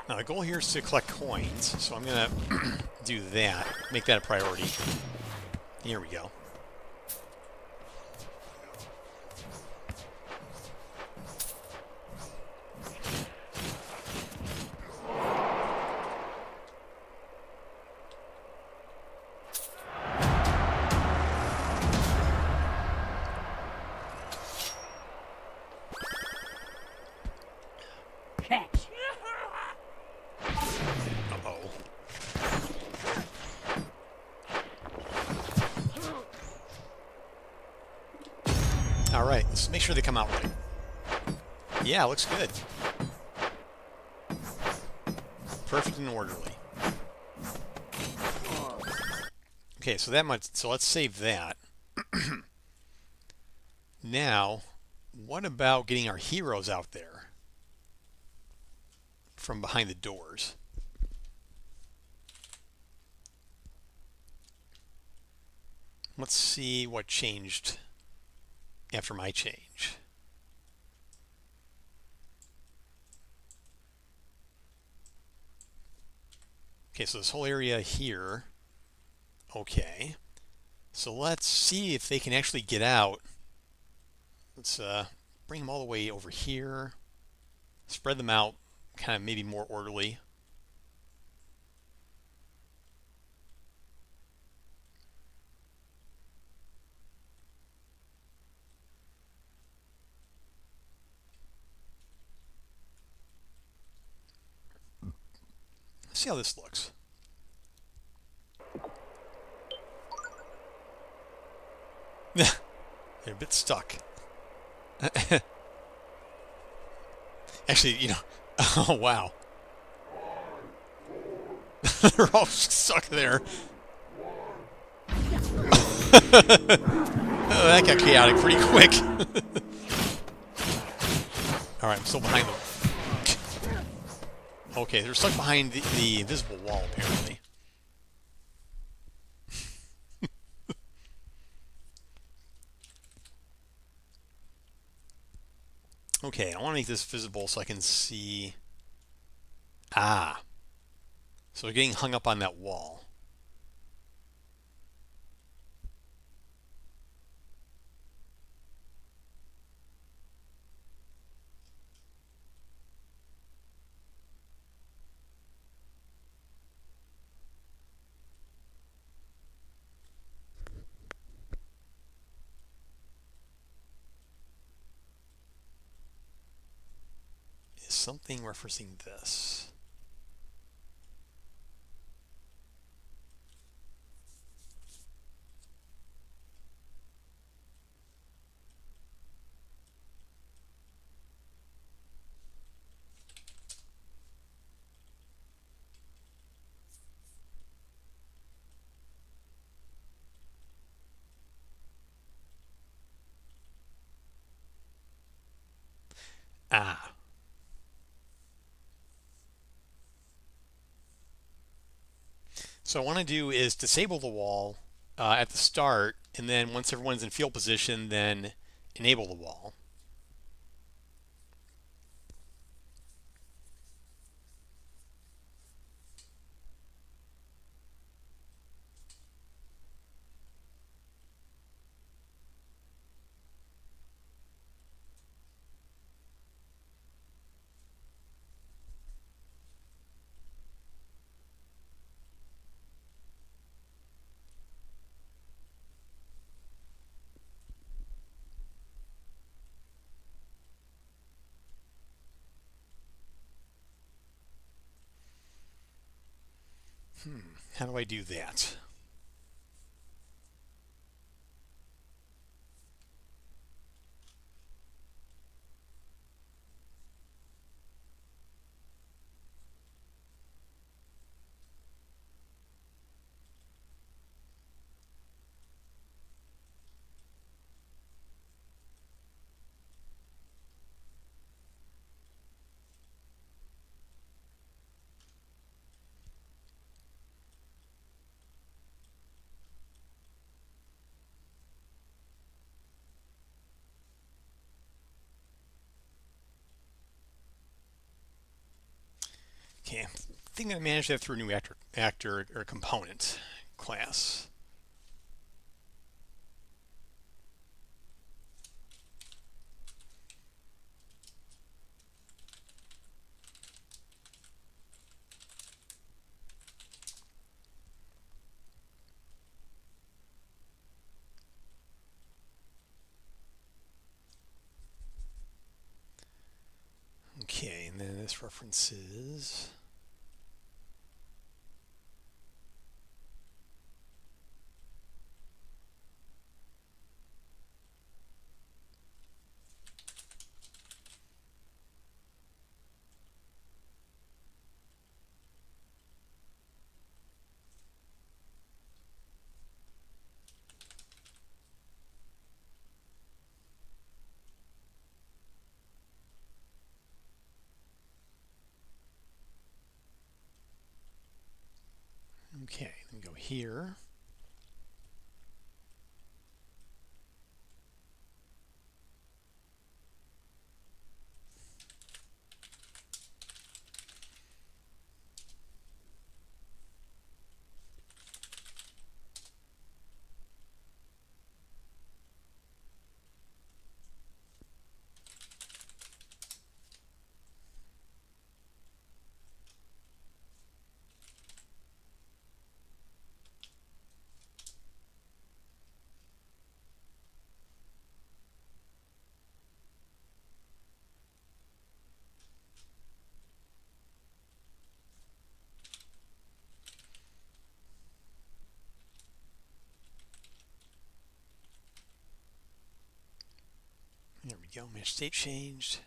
Now the goal here is to collect coins, so I'm gonna do that, make that a priority. Here we go. Alright, let's make sure they come out right. Yeah, looks good. Perfect and orderly. Okay, so that much, so let's save that. Now, what about getting our heroes out there from behind the doors? Let's see what changed after my change. Okay, so this whole area here. Okay. So let's see if they can actually get out. Let's bring them all the way over here. Spread them out, kind of maybe more orderly. Let's see how this looks. They're a bit stuck. Actually, you know, oh wow. They're all stuck there. Oh, that got chaotic pretty quick. Alright, I'm still behind them. Okay, they're stuck behind the invisible wall, apparently. Okay, I want to make this visible so I can see... Ah. So they're getting hung up on that wall. Is something referencing this? Ah. So what I want to do is disable the wall at the start, and then once everyone's in field position, then enable the wall. How do I do that? Okay, I think I managed that through a new actor or component class. Okay, and then this references... Okay, let me go here. There we go, mesh state changed.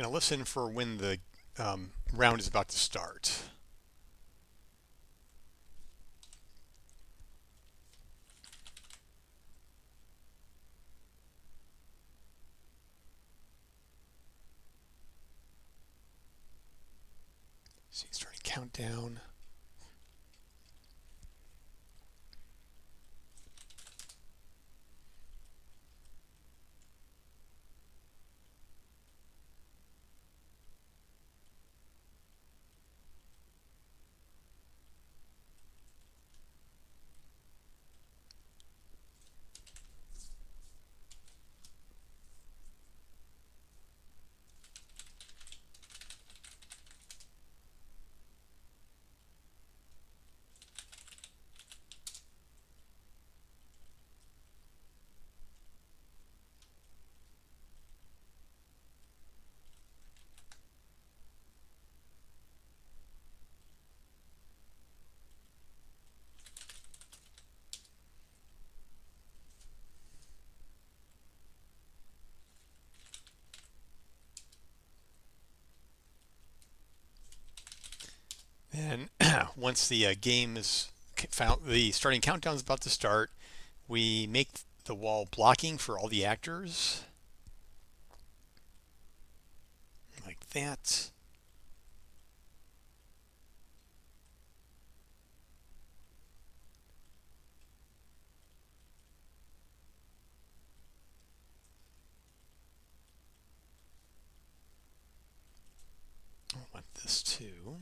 going to listen for when the round is about to start. See, starting countdown. And once the game is found, the starting countdown is about to start, we make the wall blocking for all the actors. Like that. I want this too.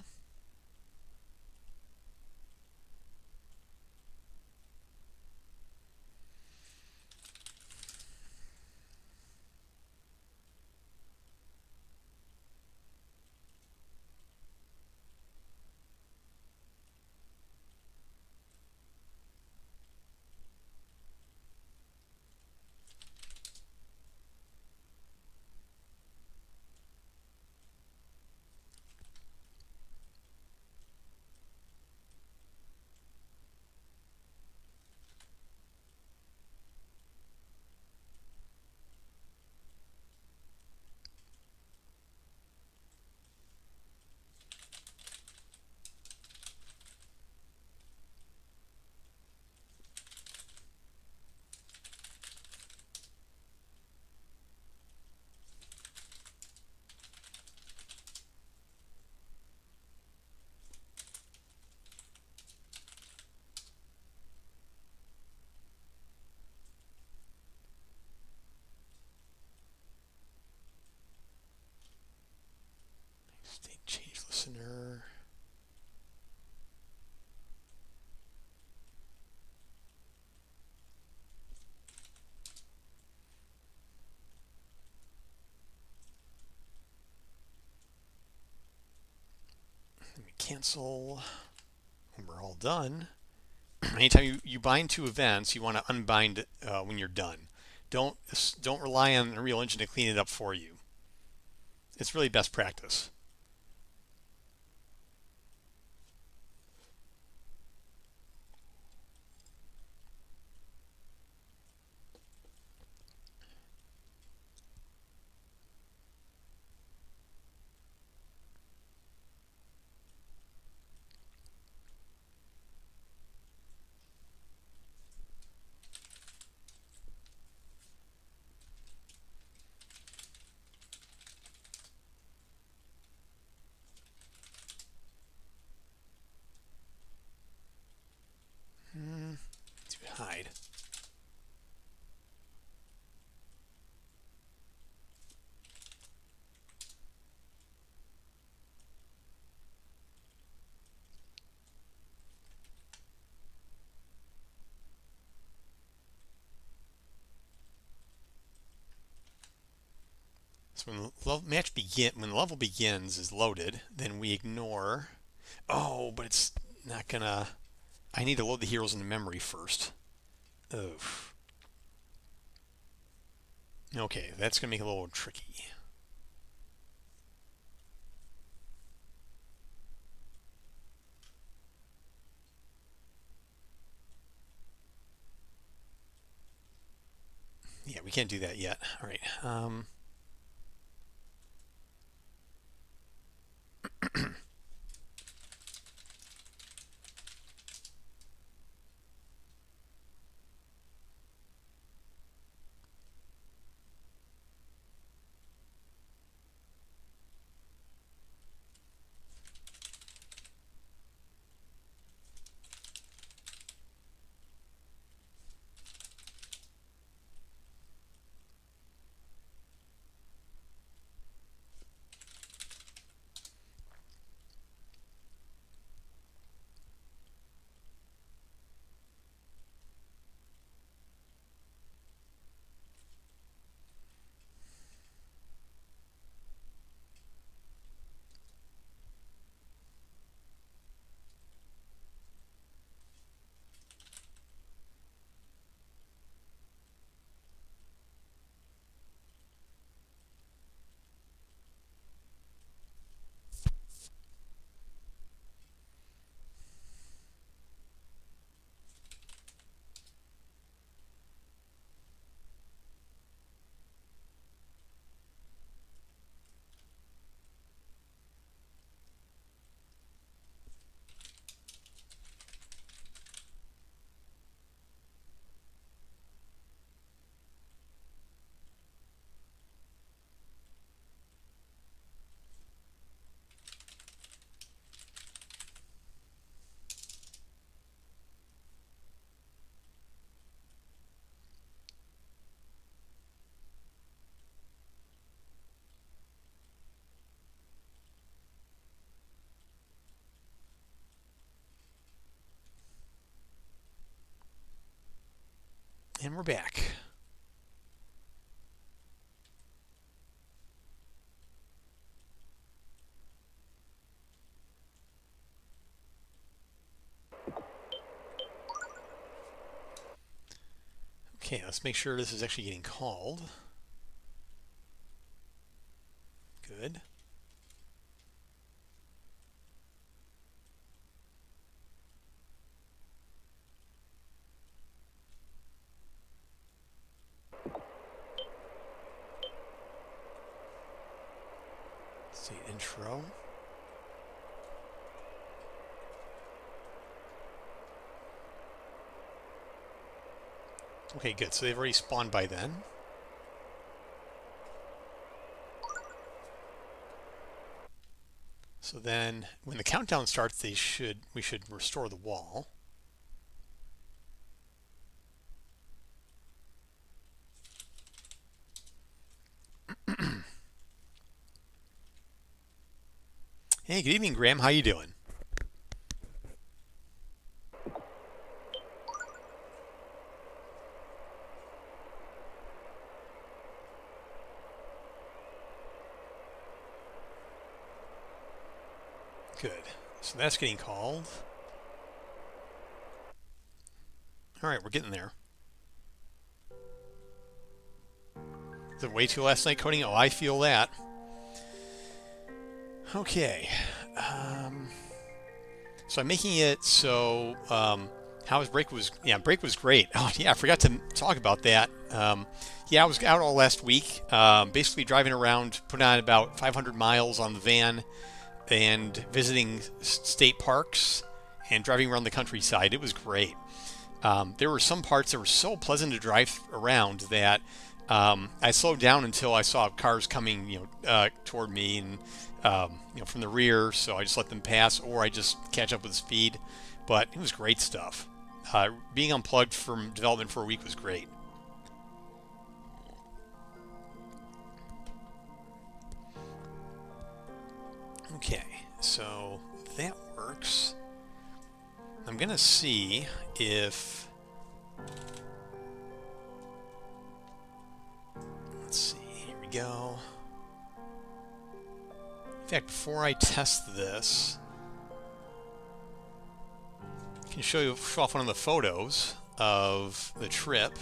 State change listener. Let me cancel. When we're all done. Anytime you bind to events, you want to unbind when you're done. Don't rely on Unreal Engine to clean it up for you. It's really best practice. To hide. So when the level begins is loaded, then we ignore. Oh, but it's not gonna. I need to load the heroes into memory first. Oof. Okay, that's gonna make it a little tricky. Yeah, we can't do that yet. All right. And we're back. Okay, let's make sure this is actually getting called. Good. Let's see, intro. Okay, good. So they've already spawned by then. So then when the countdown starts, we should restore the wall. Hey, good evening, Graham. How you doing? Good. So that's getting called. All right, we're getting there. Is it way too last night coding? Oh, I feel that. Okay. So I'm making it so how was break was break was great. Oh yeah, I forgot to talk about that. Yeah, I was out all last week, basically driving around, putting on about 500 miles on the van, and visiting state parks and driving around the countryside. It was great. There were some parts that were so pleasant to drive around that I slowed down until I saw cars coming, toward me and from the rear. So I just let them pass, or I just catch up with speed. But it was great stuff. Being unplugged from development for a week was great. Okay, so that works. I'm gonna see if, let's see, here we go. In fact, before I test this, I can show off one of the photos of the trip.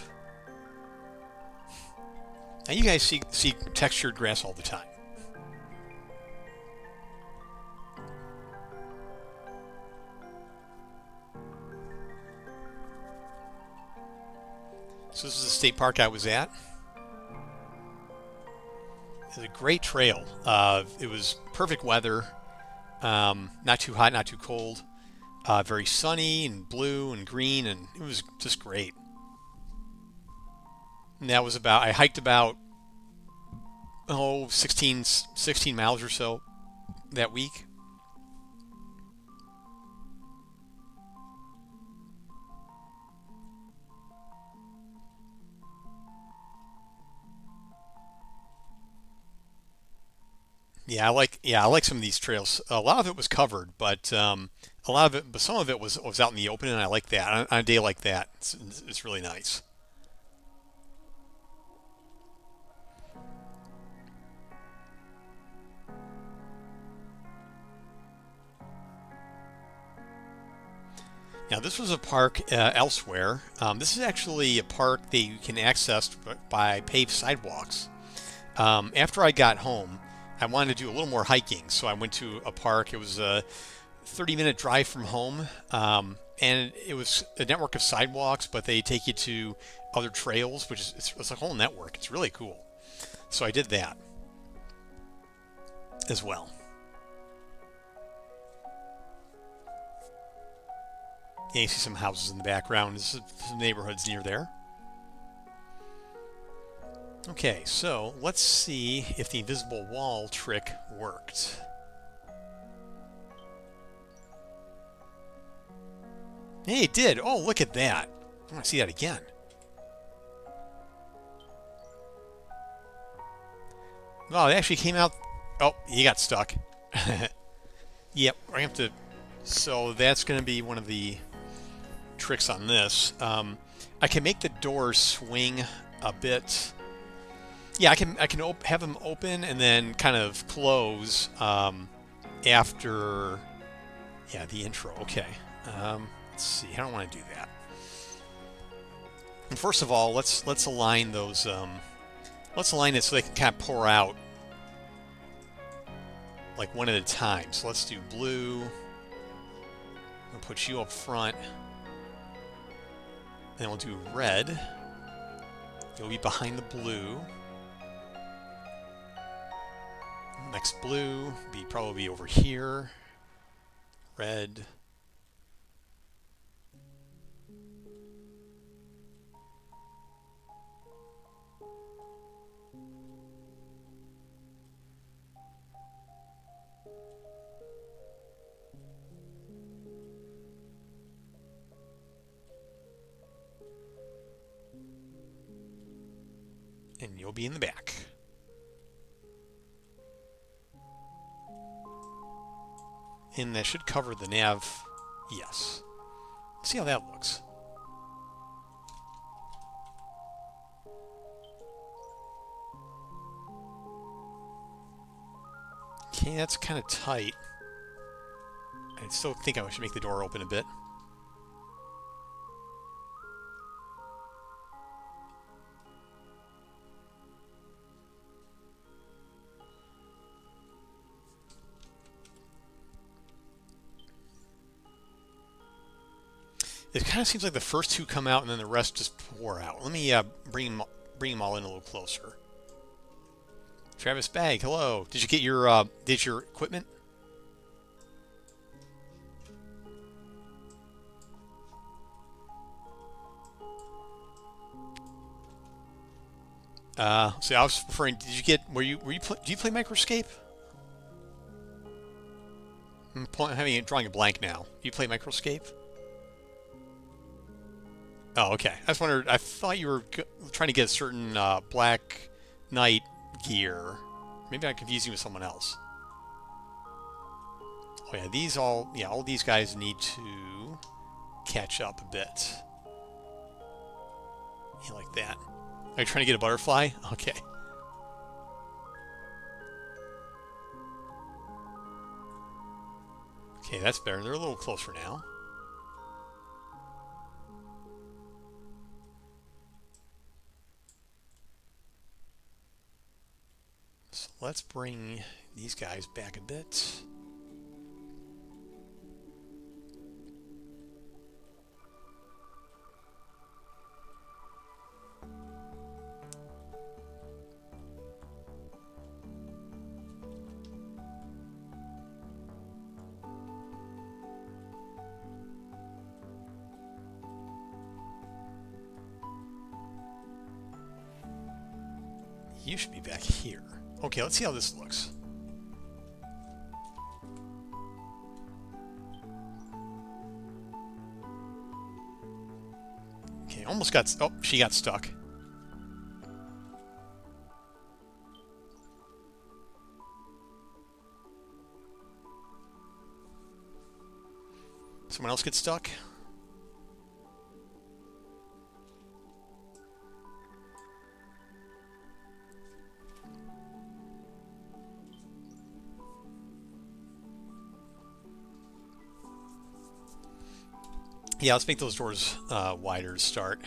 Now you guys see textured grass all the time. So this is the state park I was at. It's a great trail. It was perfect weather, not too hot, not too cold. Very sunny and blue and green, and it was just great. And that was I hiked about 16 miles or so that week. Yeah, I like some of these trails. A lot of it was covered, but some of it was out in the open, and I like that on a day like that. It's really nice. Now this was a park elsewhere. This is actually a park that you can access by paved sidewalks. After I got home, I wanted to do a little more hiking, so I went to a park. It was a 30-minute drive from home, and it was a network of sidewalks, but they take you to other trails, which is it's a whole network. It's really cool. So I did that as well. Yeah, you see some houses in the background. This is some neighborhoods near there. Okay, so let's see if the invisible wall trick worked. Hey, it did. Oh, look at that. I want to see that again. Oh, it actually came out. Oh, he got stuck. Yep, I have to. So that's going to be one of the tricks on this. I can make the door swing a bit. Yeah, I can have them open and then kind of close after the intro. Okay. Let's see. I don't want to do that. And first of all, let's align those. Let's align it so they can kind of pour out like one at a time. So let's do blue. I'll put you up front. Then we'll do red. You'll be behind the blue. Next blue be probably over here. Red. And you'll be in the back. And that should cover the nav. Yes. See how that looks. Okay, that's kind of tight. I still think I should make the door open a bit. It kind of seems like the first two come out and then the rest just pour out. Let me bring them all in a little closer. Travis Bag, hello. Did you get your equipment? See, I was referring. Did you get? Do you play Microscape? I'm drawing a blank now. Do you play Microscape? Oh, okay. I just wondered. I thought you were trying to get a certain Black Knight gear. Maybe I confused you with someone else. Oh yeah, all these guys need to catch up a bit. Yeah, like that. Are you trying to get a butterfly? Okay. Okay, that's better. They're a little closer now. So let's bring these guys back a bit. You should be back here. Okay, let's see how this looks. Okay, almost got... Oh, she got stuck. Someone else get stuck? Yeah, let's make those doors wider to start.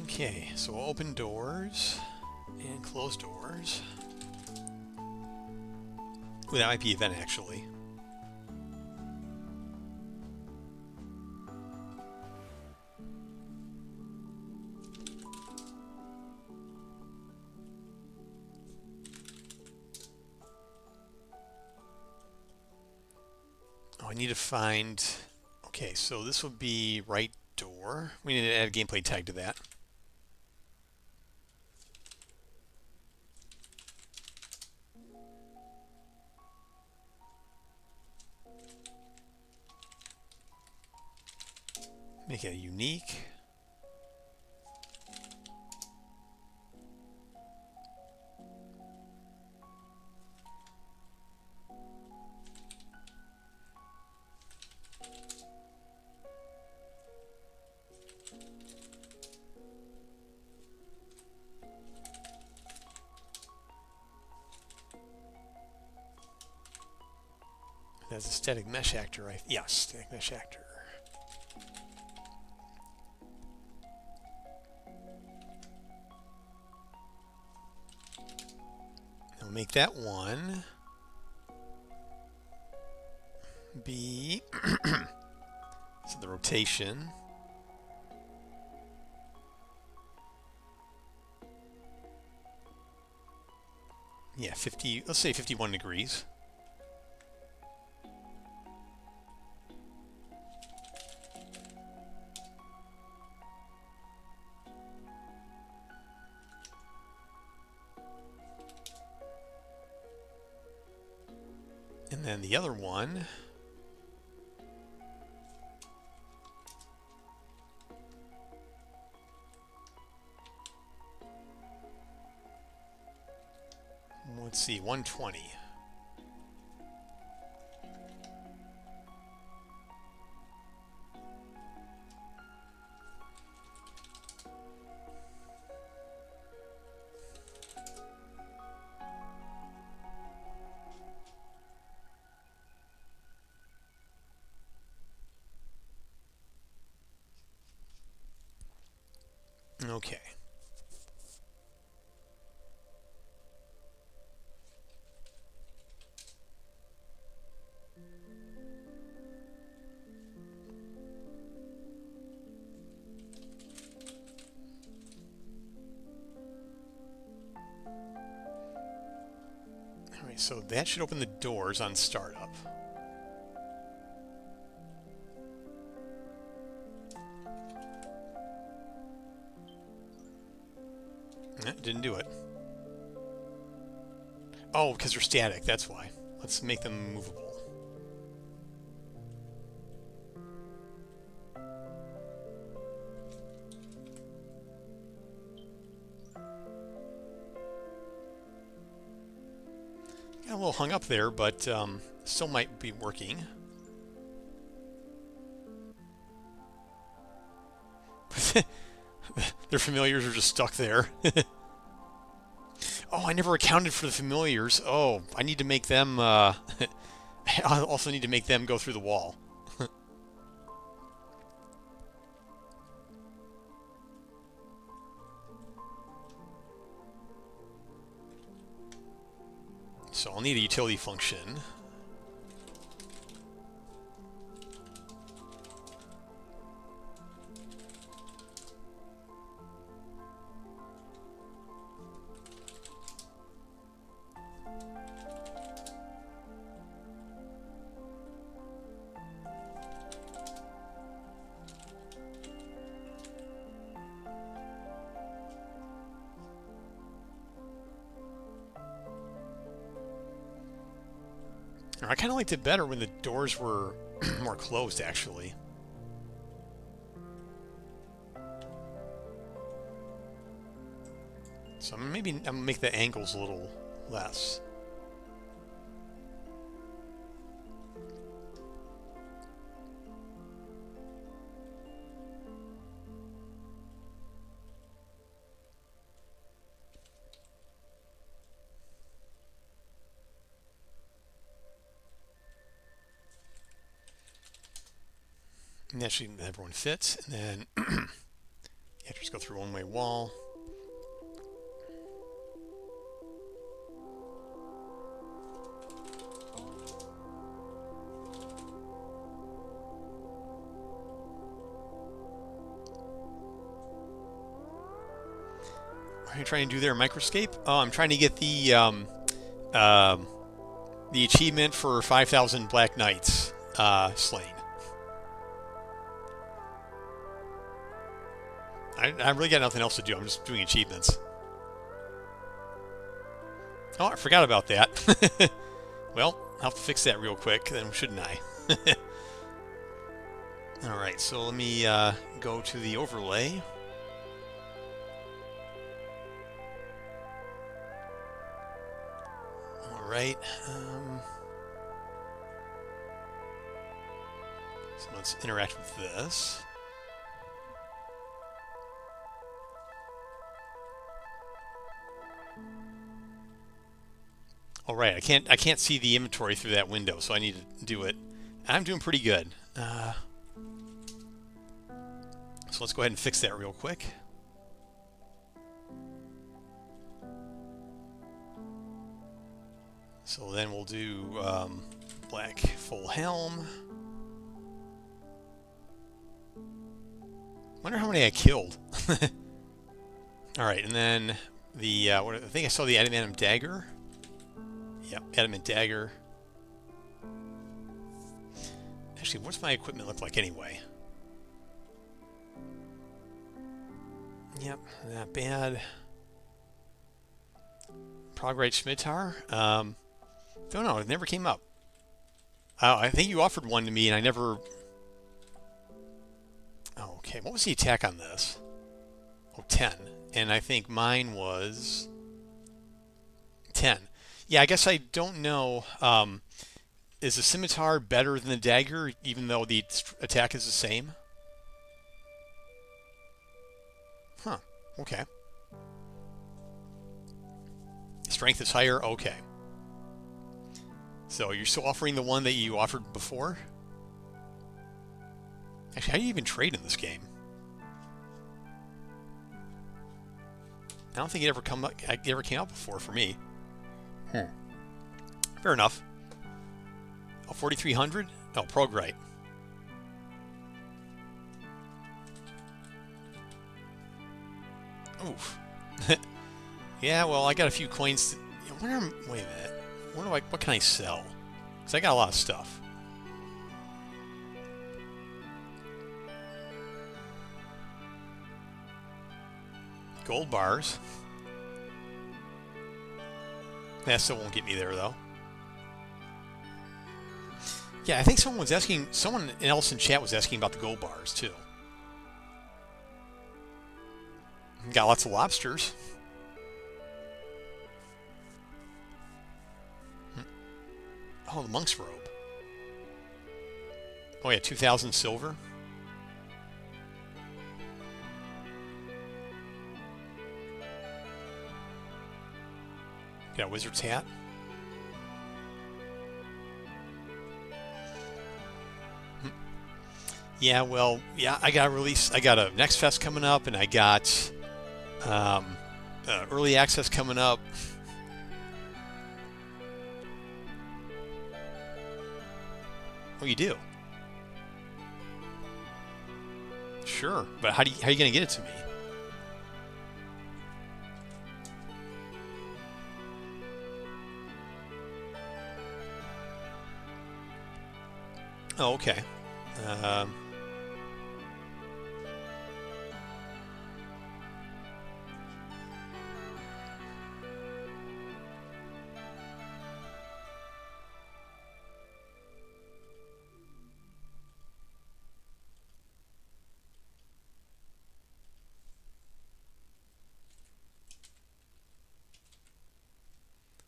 Okay, so we'll open doors. And close doors. Ooh, that might be event actually. Oh, I need to find... Okay, so this would be right door. We need to add a gameplay tag to that. Make it unique. That's a static mesh actor, right? Yes, static mesh actor. I'll make that one be so the rotation. Yeah, 50, let's say 51 degrees. And then the other one, let's see, 120. Okay. All right, so that should open the doors on startup. Didn't do it. Oh, because they're static, that's why. Let's make them movable. Got a little hung up there, but still might be working. Their familiars are just stuck there. Oh, I never accounted for the familiars. Oh, I need to make them... I also need to make them go through the wall. So I'll need a utility function. I kind of liked it better when the doors were more closed, actually. So maybe I'm gonna make the angles a little less. And actually, everyone fits, and then you have to just go through one-way wall. What are you trying to do there, Microscape? Oh, I'm trying to get the achievement for 5,000 Black Knights slain. I really got nothing else to do. I'm just doing achievements. Oh, I forgot about that. Well, I'll have to fix that real quick, then shouldn't I? All right, so let me go to the overlay. All right. So let's interact with this. All right, I can't see the inventory through that window, so I need to do it. I'm doing pretty good. So let's go ahead and fix that real quick. So then we'll do black full helm. Wonder how many I killed. All right, and then the I think I saw the adamantium dagger. Yep, adamant dagger. Actually, what's my equipment look like anyway? Yep, not bad. Progrite Scimitar. Don't know, it never came up. I think you offered one to me and I never... Oh, okay, what was the attack on this? Oh, 10. And I think mine was 10. Yeah, I guess I don't know. Is the scimitar better than the dagger, even though the attack is the same? Huh, okay. Strength is higher? Okay. So you're still offering the one that you offered before? Actually, how do you even trade in this game? I don't think it ever came up before for me. Fair enough. Oh, 4,300? Oh, Progrite. Oof. Yeah, well, I got a few coins. Wait a minute. What can I sell? Because I got a lot of stuff. Gold bars. That still won't get me there, though. Yeah, I think someone else in chat was asking about the gold bars, too. Got lots of lobsters. Oh, the monk's robe. Oh, yeah, 2,000 silver. Got a wizard's hat. Yeah, well, yeah, I got a Next Fest coming up, and I got early access coming up. Oh, you do? Sure, but how are you going to get it to me? Oh, okay.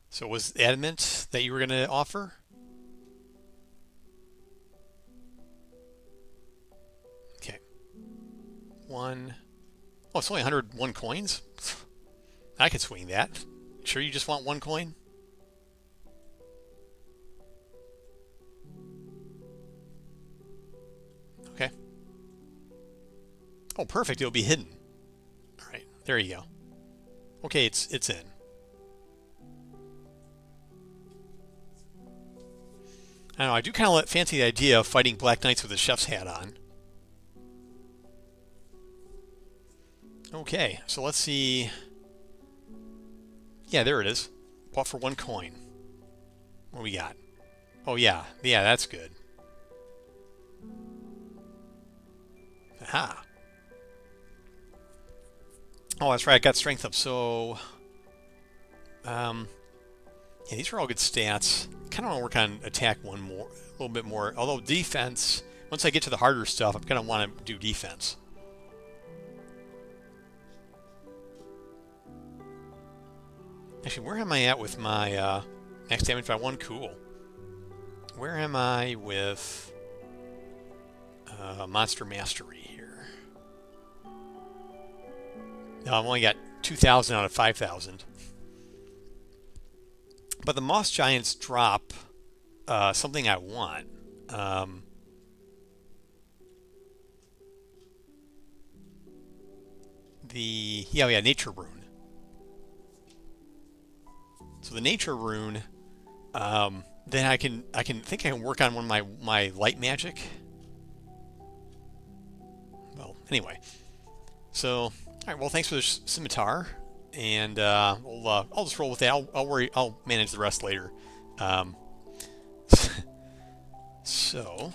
So was adamant that you were going to offer? Okay. One. Oh, it's only 101 coins? I could swing that. Sure you just want one coin? Okay. Oh, perfect. It'll be hidden. All right. There you go. Okay, it's in. I don't know, I do kind of fancy the idea of fighting Black Knights with a chef's hat on. Okay, so let's see. Yeah, there it is. Bought for 1 coin. What do we got? Oh, yeah. Yeah, that's good. Aha. Oh, that's right. I got strength up. So, yeah, these are all good stats. Kind of want to work on attack a little bit more. Although defense once I get to the harder stuff, I'm going to want to do defense. Actually, where am I at with my max damage by 1? Cool. Where am I with Monster Mastery here? No, I've only got 2,000 out of 5,000. But the Moss Giants drop something I want. Yeah, Nature Rune. So the Nature Rune, then I can work on one of my light magic. Well, anyway. So, all right. Well, thanks for the scimitar, and I'll just roll with that. I'll manage the rest later. So.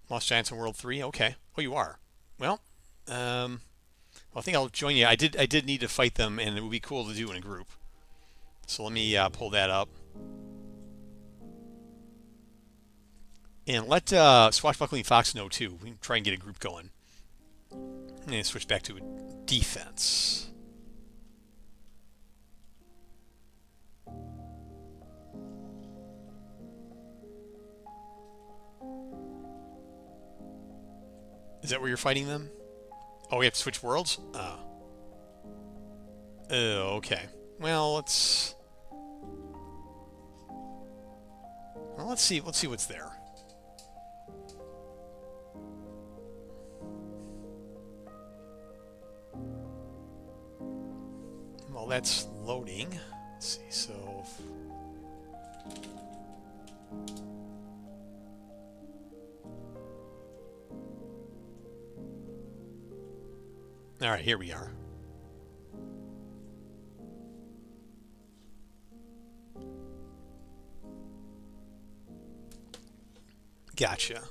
Lost Giants in World 3? Okay. Oh, you are. Well, I think I'll join you. I did need to fight them, and it would be cool to do in a group. So let me pull that up. And let Swashbuckling Fox know, too. We can try and get a group going. I'm going to switch back to defense. Is that where you're fighting them? Oh, we have to switch worlds? Oh, okay. Well, let's see what's there. Well, that's loading. Let's see. So all right, here we are. Gotcha.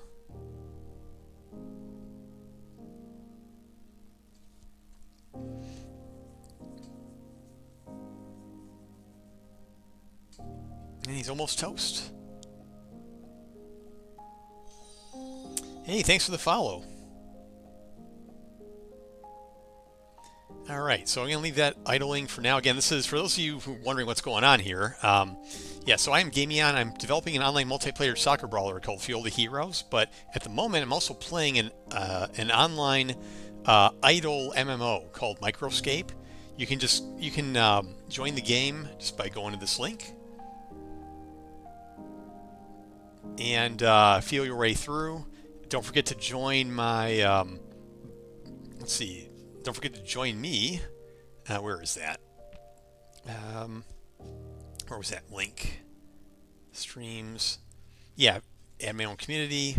And he's almost toast. Hey, thanks for the follow. All right, so I'm going to leave that idling for now. Again, this is for those of you who are wondering what's going on here. Yeah, so I am Gamion. I'm developing an online multiplayer soccer brawler called Fuel the Heroes, but at the moment I'm also playing an online idle MMO called Microscape. You can join the game just by going to this link and feel your way through. Don't forget to join my let's see. Don't forget to join me. Where is that? Where was that link? Streams. Yeah, add my own community.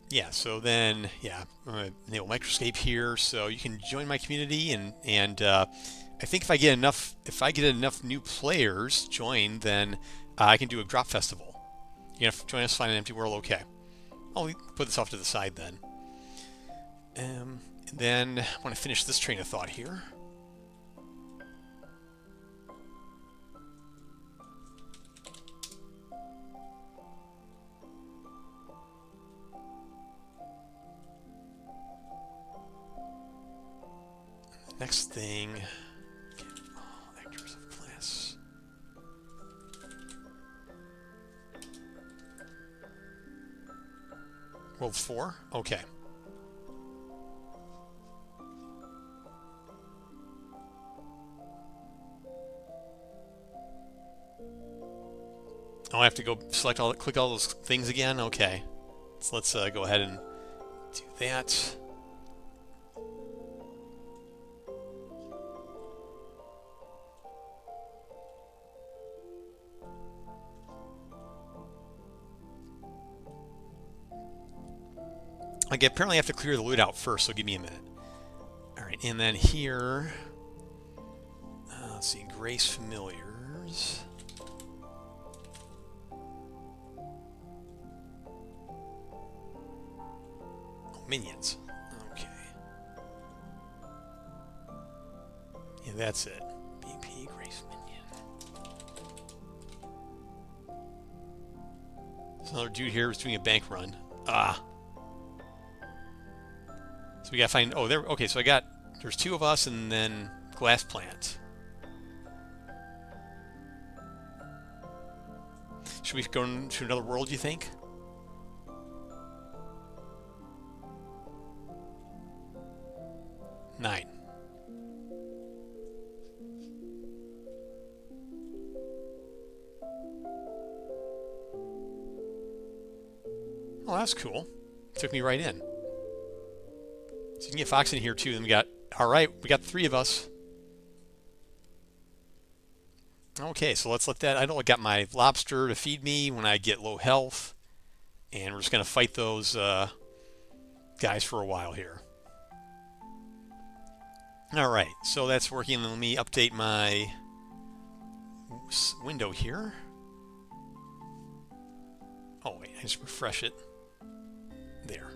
Yeah, so then, yeah, I'm going to enable Microscape here, so you can join my community, and I think if I get enough new players join, then I can do a drop festival. You know, join us, find an empty world, okay. I'll put this off to the side then. And then I want to finish this train of thought here. Next thing, actors of class. World 4? Okay. Oh, I have to go click all those things again? Okay. So let's go ahead and do that. Okay, apparently I have to clear the loot out first, so give me a minute. Alright, and then here, let's see, Grace Familiars. minions. Okay. Yeah, that's it. BP Grace Minion. There's another dude here who's doing a bank run. Ah. So we gotta find. Oh, there. Okay, so there's two of us and then glass plant. Should we go to another world, you think? Nine. Oh, that's cool. Took me right in. So you can get Fox in here too. Then we got, all right, we got three of us. Okay, so let's let that, I don't got my lobster to feed me when I get low health. And we're just going to fight those guys for a while here. All right, so that's working. Let me update my window here. Oh, wait, I just refresh it. There.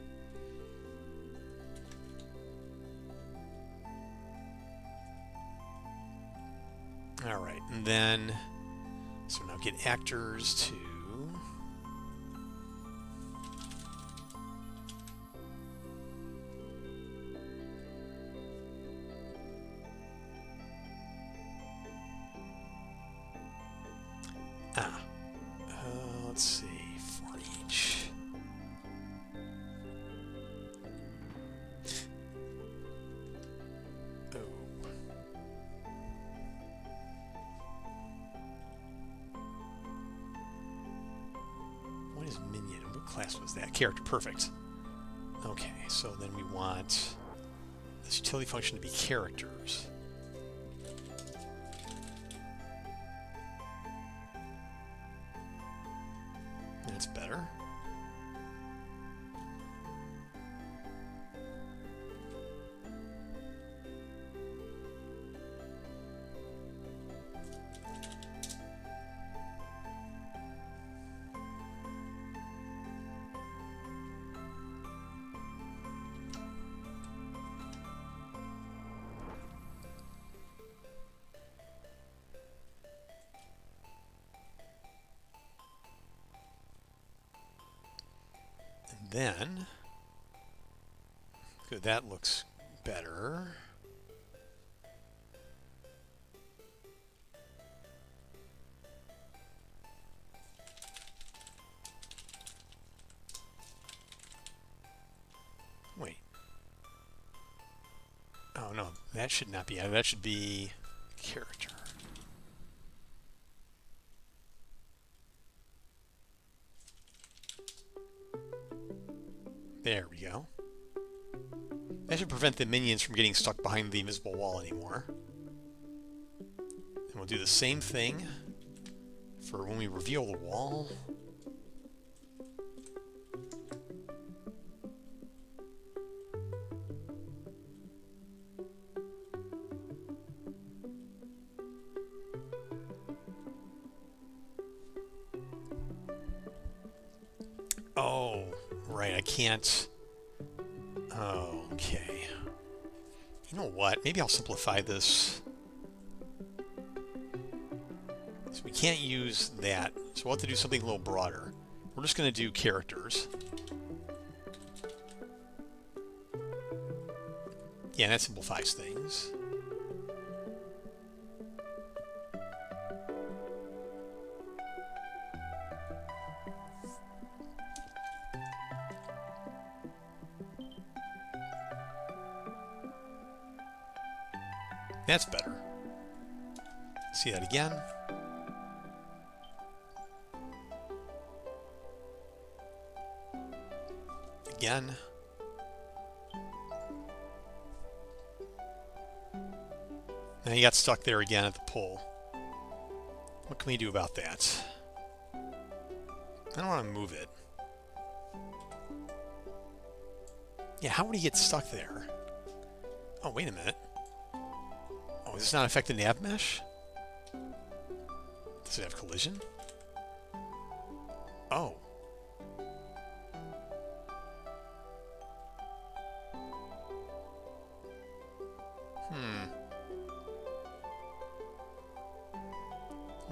All right, and then, so now get actors to... let's see, for each. Oh. What is minion? What class was that? Character, perfect. Okay, so then we want this utility function to be characters. That's better. Then, good, that looks better. Wait. Oh no, that should not be, that should be character. There we go. That should prevent the minions from getting stuck behind the invisible wall anymore. And we'll do the same thing for when we reveal the wall. Oh, right, I can't... Oh, okay. You know what? Maybe I'll simplify this. So we can't use that. So we'll have to do something a little broader. We're just going to do characters. Yeah, that simplifies things. That's better. See that again. Again. Now you got stuck there again at the pole. What can we do about that? I don't want to move it. Yeah, how would he get stuck there? Oh, wait a minute. Oh, is this not affect the nav mesh? Does it have collision? Oh.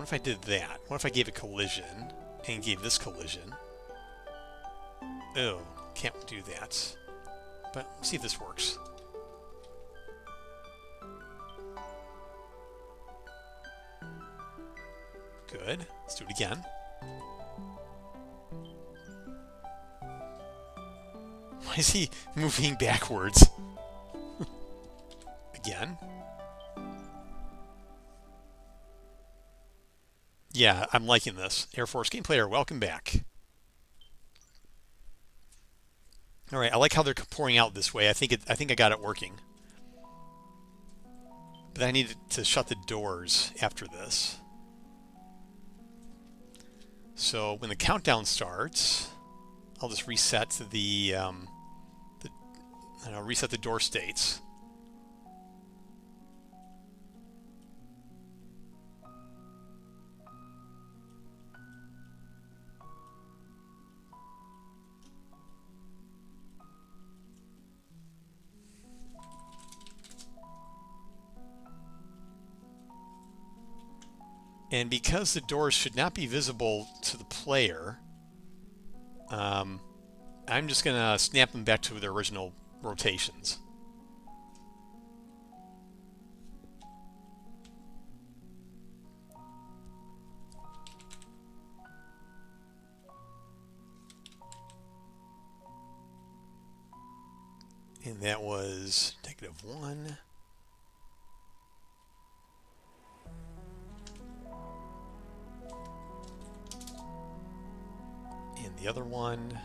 What if I did that? What if I gave a collision and gave this collision? Oh, can't do that. But let's see if this works. Good. Let's do it again. Why is he moving backwards? Again. Yeah, I'm liking this. Air Force game player, welcome back. All right, I like how they're pouring out this way. I think I got it working. But I need to shut the doors after this. So when the countdown starts, I'll just reset reset the door states. And because the doors should not be visible to the player, I'm just going to snap them back to their original rotations. And that was -1. And the other one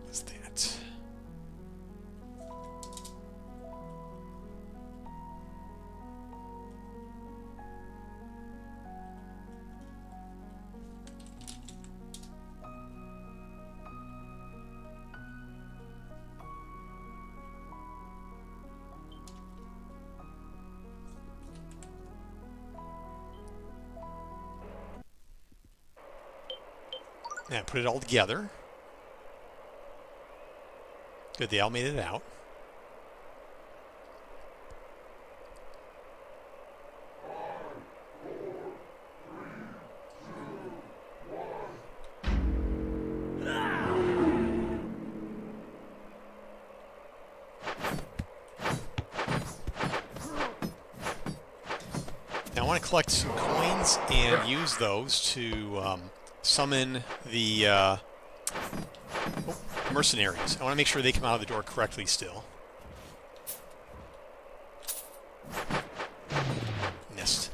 was that. Now put it all together. Good, they all made it out. Now I want to collect some coins and use those to summon the mercenaries. I want to make sure they come out of the door correctly still. Missed.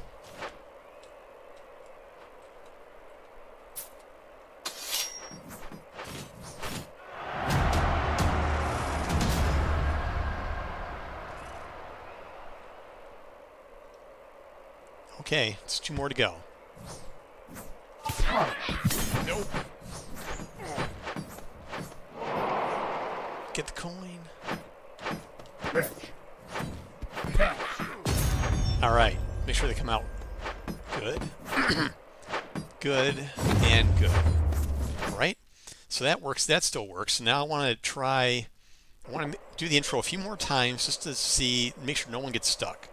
Okay, it's 2 more to go. Nope. Get the coin. All right. Make sure they come out good. Good and good. All right. So that works. That still works. Now I want to do the intro a few more times just to make sure no one gets stuck.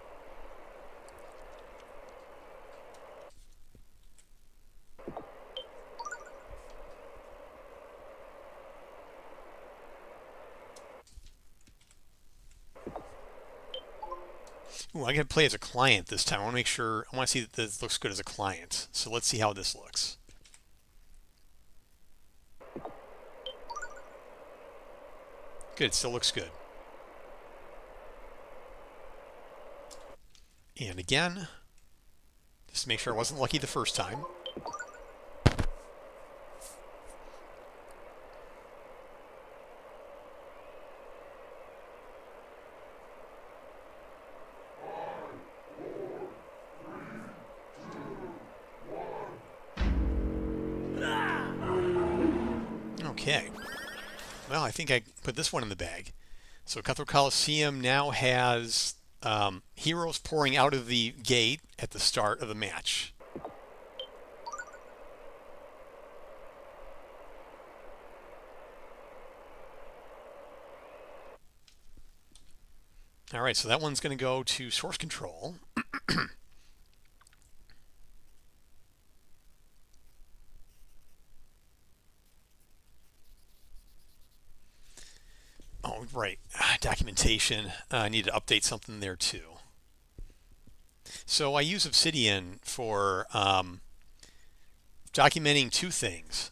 Ooh, I got to play as a client this time. I want to make sure, I want to see that this looks good as a client. So let's see how this looks. Good, it still looks good. And again, just to make sure I wasn't lucky the first time. Okay. Well, I think I put this one in the bag. So Cutthroat Coliseum now has heroes pouring out of the gate at the start of the match. All right, so that one's going to go to source control. documentation. I need to update something there too. So I use Obsidian for documenting two things.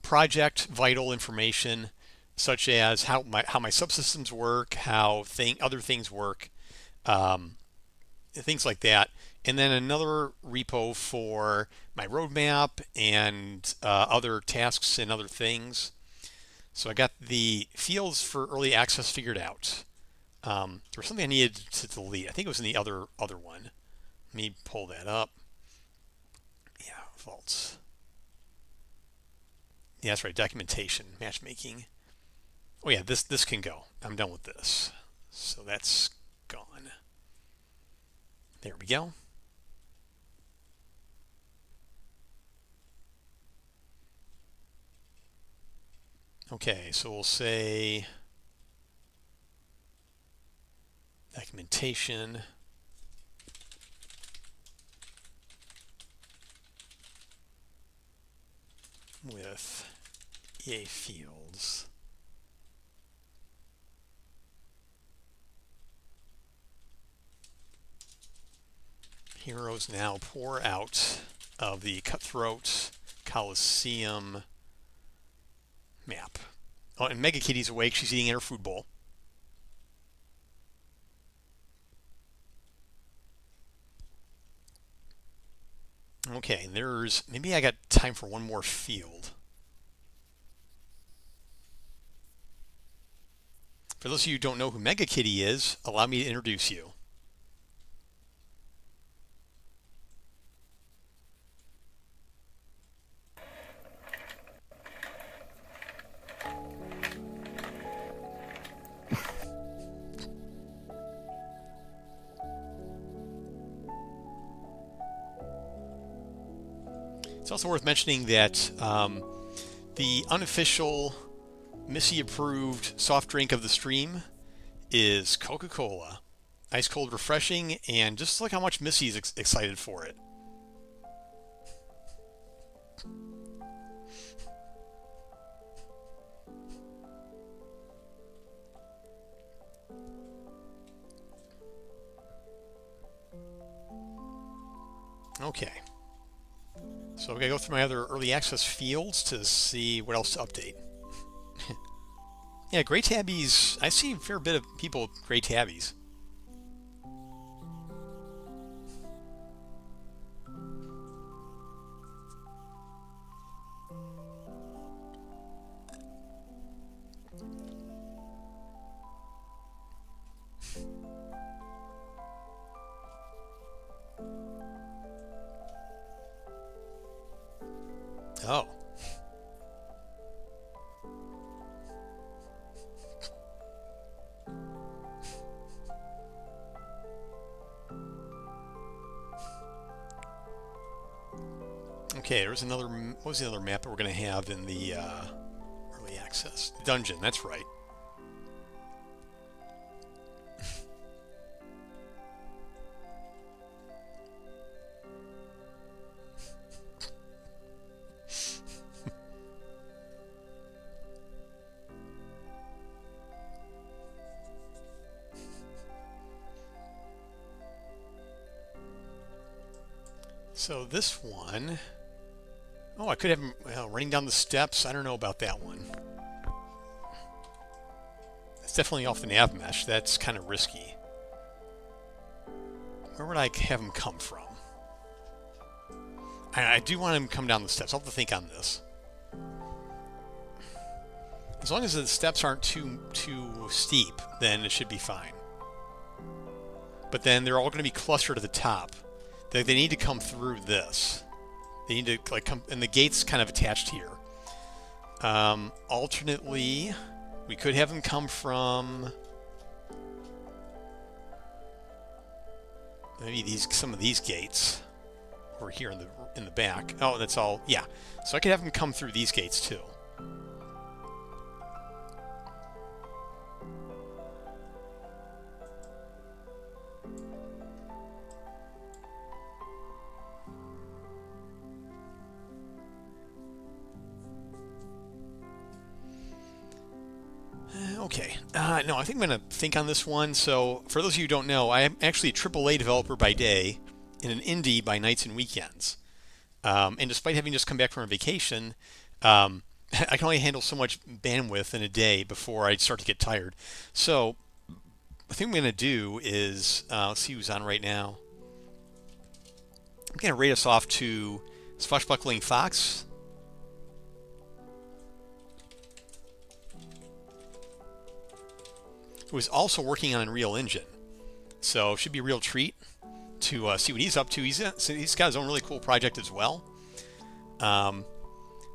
Project vital information, such as how my subsystems work, how other things work, things like that. And then another repo for my roadmap and other tasks and other things. So I got the fields for early access figured out. There was something I needed to delete. I think it was in the other one. Let me pull that up. Yeah, vaults. Yeah, that's right. Documentation, matchmaking. Oh yeah, this can go. I'm done with this. So that's gone. There we go. Okay, so we'll say documentation. With EA fields. Heroes now pour out of the Cutthroat Coliseum map. Oh, and Mega Kitty's awake. She's eating in her food bowl. Okay, maybe I got time for one more field. For those of you who don't know who Mega Kitty is, allow me to introduce you. It's also worth mentioning that the unofficial Missy-approved soft drink of the stream is Coca-Cola. Ice cold, refreshing, and just look how much Missy's excited for it. Okay. So I'm going to go through my other early access fields to see what else to update. Yeah, gray tabbies. I see a fair bit of people with gray tabbies. Oh. Okay, there's another. What was the other map that we're going to have in the early access? Dungeon, that's right. So this one, oh, I could have him running down the steps. I don't know about that one. That's definitely off the nav mesh. That's kind of risky. Where would I have him come from? I do want him to come down the steps. I'll have to think on this. As long as the steps aren't too steep, then it should be fine. But then they're all going to be clustered at the top. They need to come through this. They need to like come, and the gate's kind of attached here. Alternately, we could have them come from maybe some of these gates over here in the back. Oh, that's all. Yeah, so I could have them come through these gates too. Okay. No, I think I'm going to think on this one. So for those of you who don't know, I am actually a AAA developer by day and an indie by nights and weekends. And despite having just come back from a vacation, I can only handle so much bandwidth in a day before I start to get tired. So the thing I'm going to do is, let's see who's on right now. I'm going to rate us off to Swashbuckling Fox. Who is also working on Unreal Engine. So it should be a real treat to see what he's up to. He's got his own really cool project as well.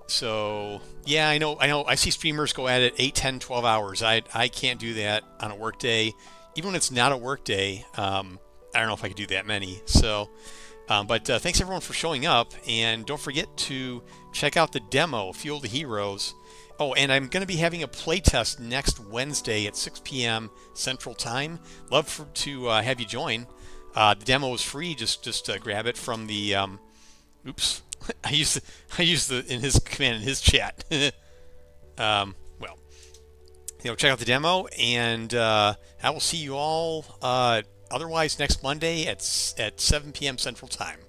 So yeah, I know. I see streamers go at it 8, 10, 12 hours. I can't do that on a work day. Even when it's not a work day, I don't know if I could do that many. So, but thanks everyone for showing up, and don't forget to check out the demo, Fuel the Heroes. Oh, and I'm going to be having a playtest next Wednesday at 6 p.m. Central Time. Love to have you join. The demo is free. Just grab it from the. Oops, I used the in his command in his chat. Well, check out the demo, and I will see you all otherwise next Monday at 7 p.m. Central Time.